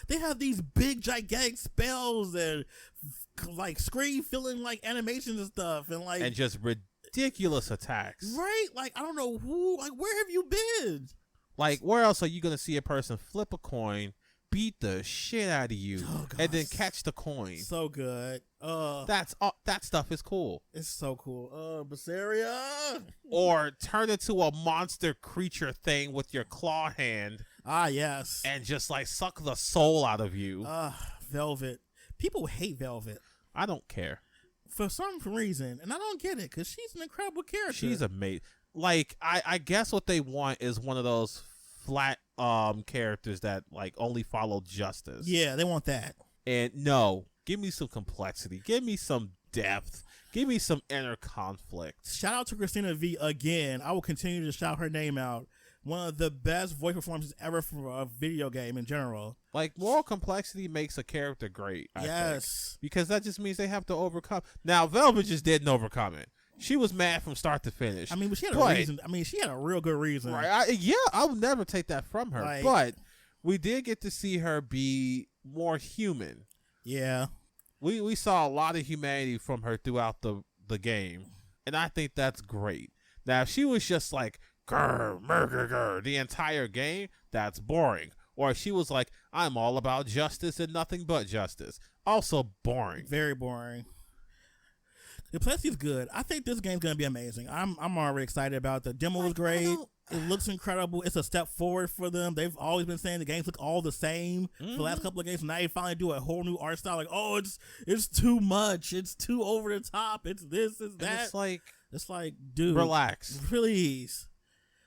they have these big, gigantic spells and like screen filling like animations and stuff. And just ridiculous attacks. Right? Like, I don't know where have you been? Like, where else are you going to see a person flip a coin, beat the shit out of you, and then catch the coin? So good. That stuff is cool. It's so cool. Berseria. Or turn into a monster creature thing with your claw hand. Ah, yes. And just like suck the soul out of you. Velvet. People hate Velvet. I don't care. For some reason. And I don't get it, because she's an incredible character. She's amazing. Like, I guess what they want is one of those flat characters that like only follow justice. Yeah, they want that. And no, give me some complexity. Give me some depth. Give me some inner conflict. Shout out to Christina V again. I will continue to shout her name out. One of the best voice performances ever for a video game in general. Like, moral complexity makes a character great. I think, because that just means they have to overcome. Now, Velvet just didn't overcome it. She was mad from start to finish. I mean, but she had a reason. I mean, she had a real good reason. Right. I would never take that from her. Like, but we did get to see her be more human. Yeah. We saw a lot of humanity from her throughout the game. And I think that's great. Now, if she was just like, grr, murder, grr, the entire game, that's boring. Or if she was like, I'm all about justice and nothing but justice. Also boring. Very boring. The Plessis is good. I think this game's gonna be amazing. I'm already excited about it. The demo was great. It looks incredible. It's a step forward for them. They've always been saying the games look all the same for the last couple of games. Now they finally do a whole new art style. Like, oh, it's too much. It's too over the top. It's this, it's that. And it's like, dude, relax. Please,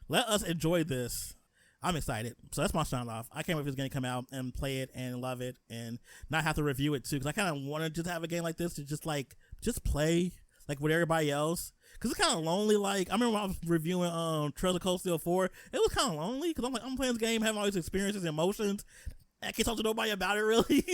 let us enjoy this. I'm excited. So that's my sound off. I can't wait for this game to come out and play it and love it and not have to review it too. Because I kind of want to just have a game like this to just play like with everybody else. Because it's kind of lonely. Like, I remember when I was reviewing Trails of Cold Steel 4, it was kind of lonely because I'm like, I'm playing this game, having all these experiences and emotions. I can't talk to nobody about it, really.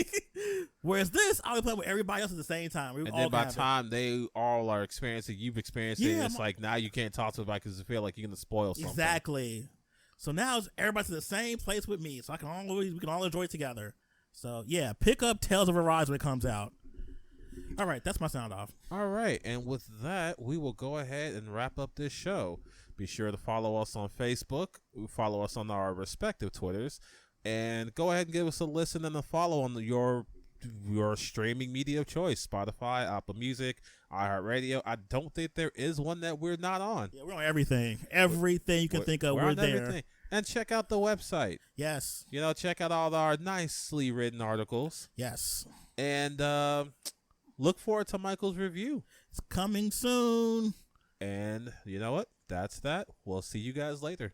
Whereas this, I'll be playing with everybody else at the same time. And then by the time they all are experiencing, you've experienced it, it's like now you can't talk to somebody because you feel like you're going to spoil something. Exactly. So now everybody's in the same place with me, so we can all enjoy it together. So yeah, pick up Tales of Arise when it comes out. All right, that's my sound off. All right, and with that, we will go ahead and wrap up this show. Be sure to follow us on Facebook, follow us on our respective Twitters, and go ahead and give us a listen and a follow on your streaming media of choice: Spotify, Apple Music, iHeartRadio. I don't think there is one that we're not on. Yeah, we're on everything. Everything you can think of, we're there. Everything. And check out the website. Yes. Check out all our nicely written articles. Yes. And look forward to Michael's review. It's coming soon. And you know what? That's that. We'll see you guys later.